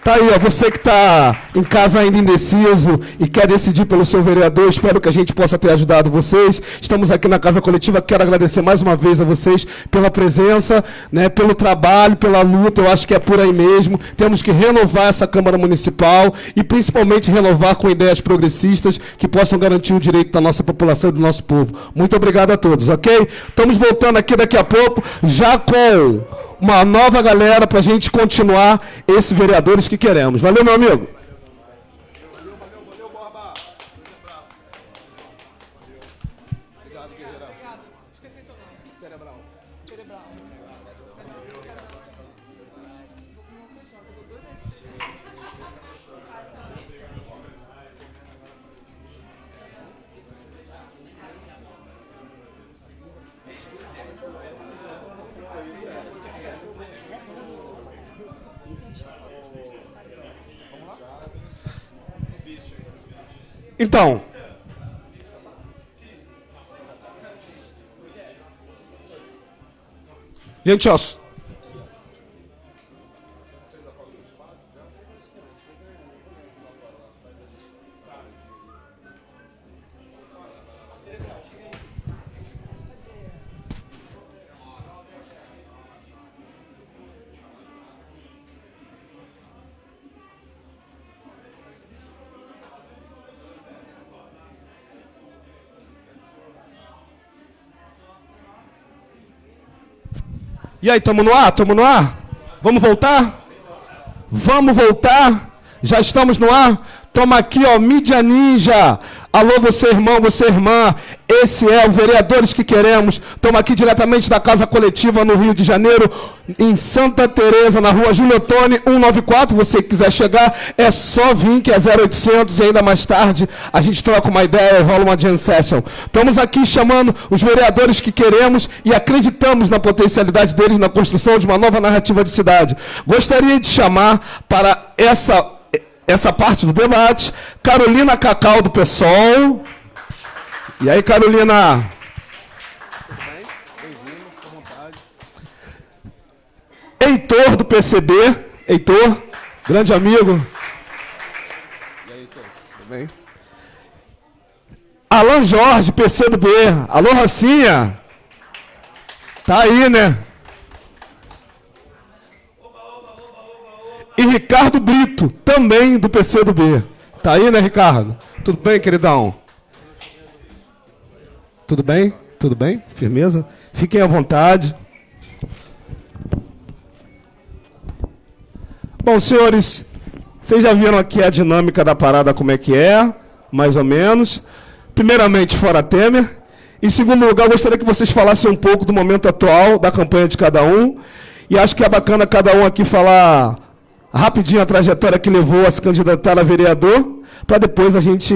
Tá aí, ó, você que está em casa ainda indeciso e quer decidir pelo seu vereador, espero que a gente possa ter ajudado vocês. Estamos aqui na Casa Coletiva, quero agradecer mais uma vez a vocês pela presença, né, pelo trabalho, pela luta, eu acho que é por aí mesmo. Temos que renovar essa Câmara Municipal e principalmente renovar com ideias progressistas que possam garantir o direito da nossa população e do nosso povo. Muito obrigado a todos, ok? Estamos voltando aqui daqui a pouco, já com uma nova galera para a gente continuar esses vereadores que queremos. Valeu, meu amigo. Então, gente, ó, e aí, estamos no ar? Estamos no ar? Vamos voltar? Vamos voltar? Já estamos no ar? Toma aqui, ó, Mídia Ninja. Alô, você irmão, você irmã. Esse é o Vereadores que Queremos. Toma aqui diretamente da Casa Coletiva no Rio de Janeiro, em Santa Teresa, na rua Júlio Ottoni, 194. Você que quiser chegar, é só vir, que é 0800 e ainda mais tarde a gente troca uma ideia e rola uma jam session. Estamos aqui chamando os vereadores que queremos e acreditamos na potencialidade deles na construção de uma nova narrativa de cidade. Gostaria de chamar para essa parte do debate, Carolina Cacau, do PSOL. E aí, Carolina? Tudo bem? Bem-vindo, com vontade. Heitor, do PCB. Heitor, grande amigo. E aí, Heitor? Tudo bem? Alan Jorge, PCdoB. Alô, Rocinha? Tá aí, né? E Ricardo Brito, também do PCdoB. Tá aí, né, Ricardo? Tudo bem, queridão? Tudo bem? Tudo bem? Firmeza? Fiquem à vontade. Bom, senhores, vocês já viram aqui a dinâmica da parada, como é que é, mais ou menos. Primeiramente, fora Temer. Em segundo lugar, eu gostaria que vocês falassem um pouco do momento atual, da campanha de cada um. E acho que é bacana cada um aqui falar rapidinho a trajetória que levou a se candidatar a vereador, para depois a gente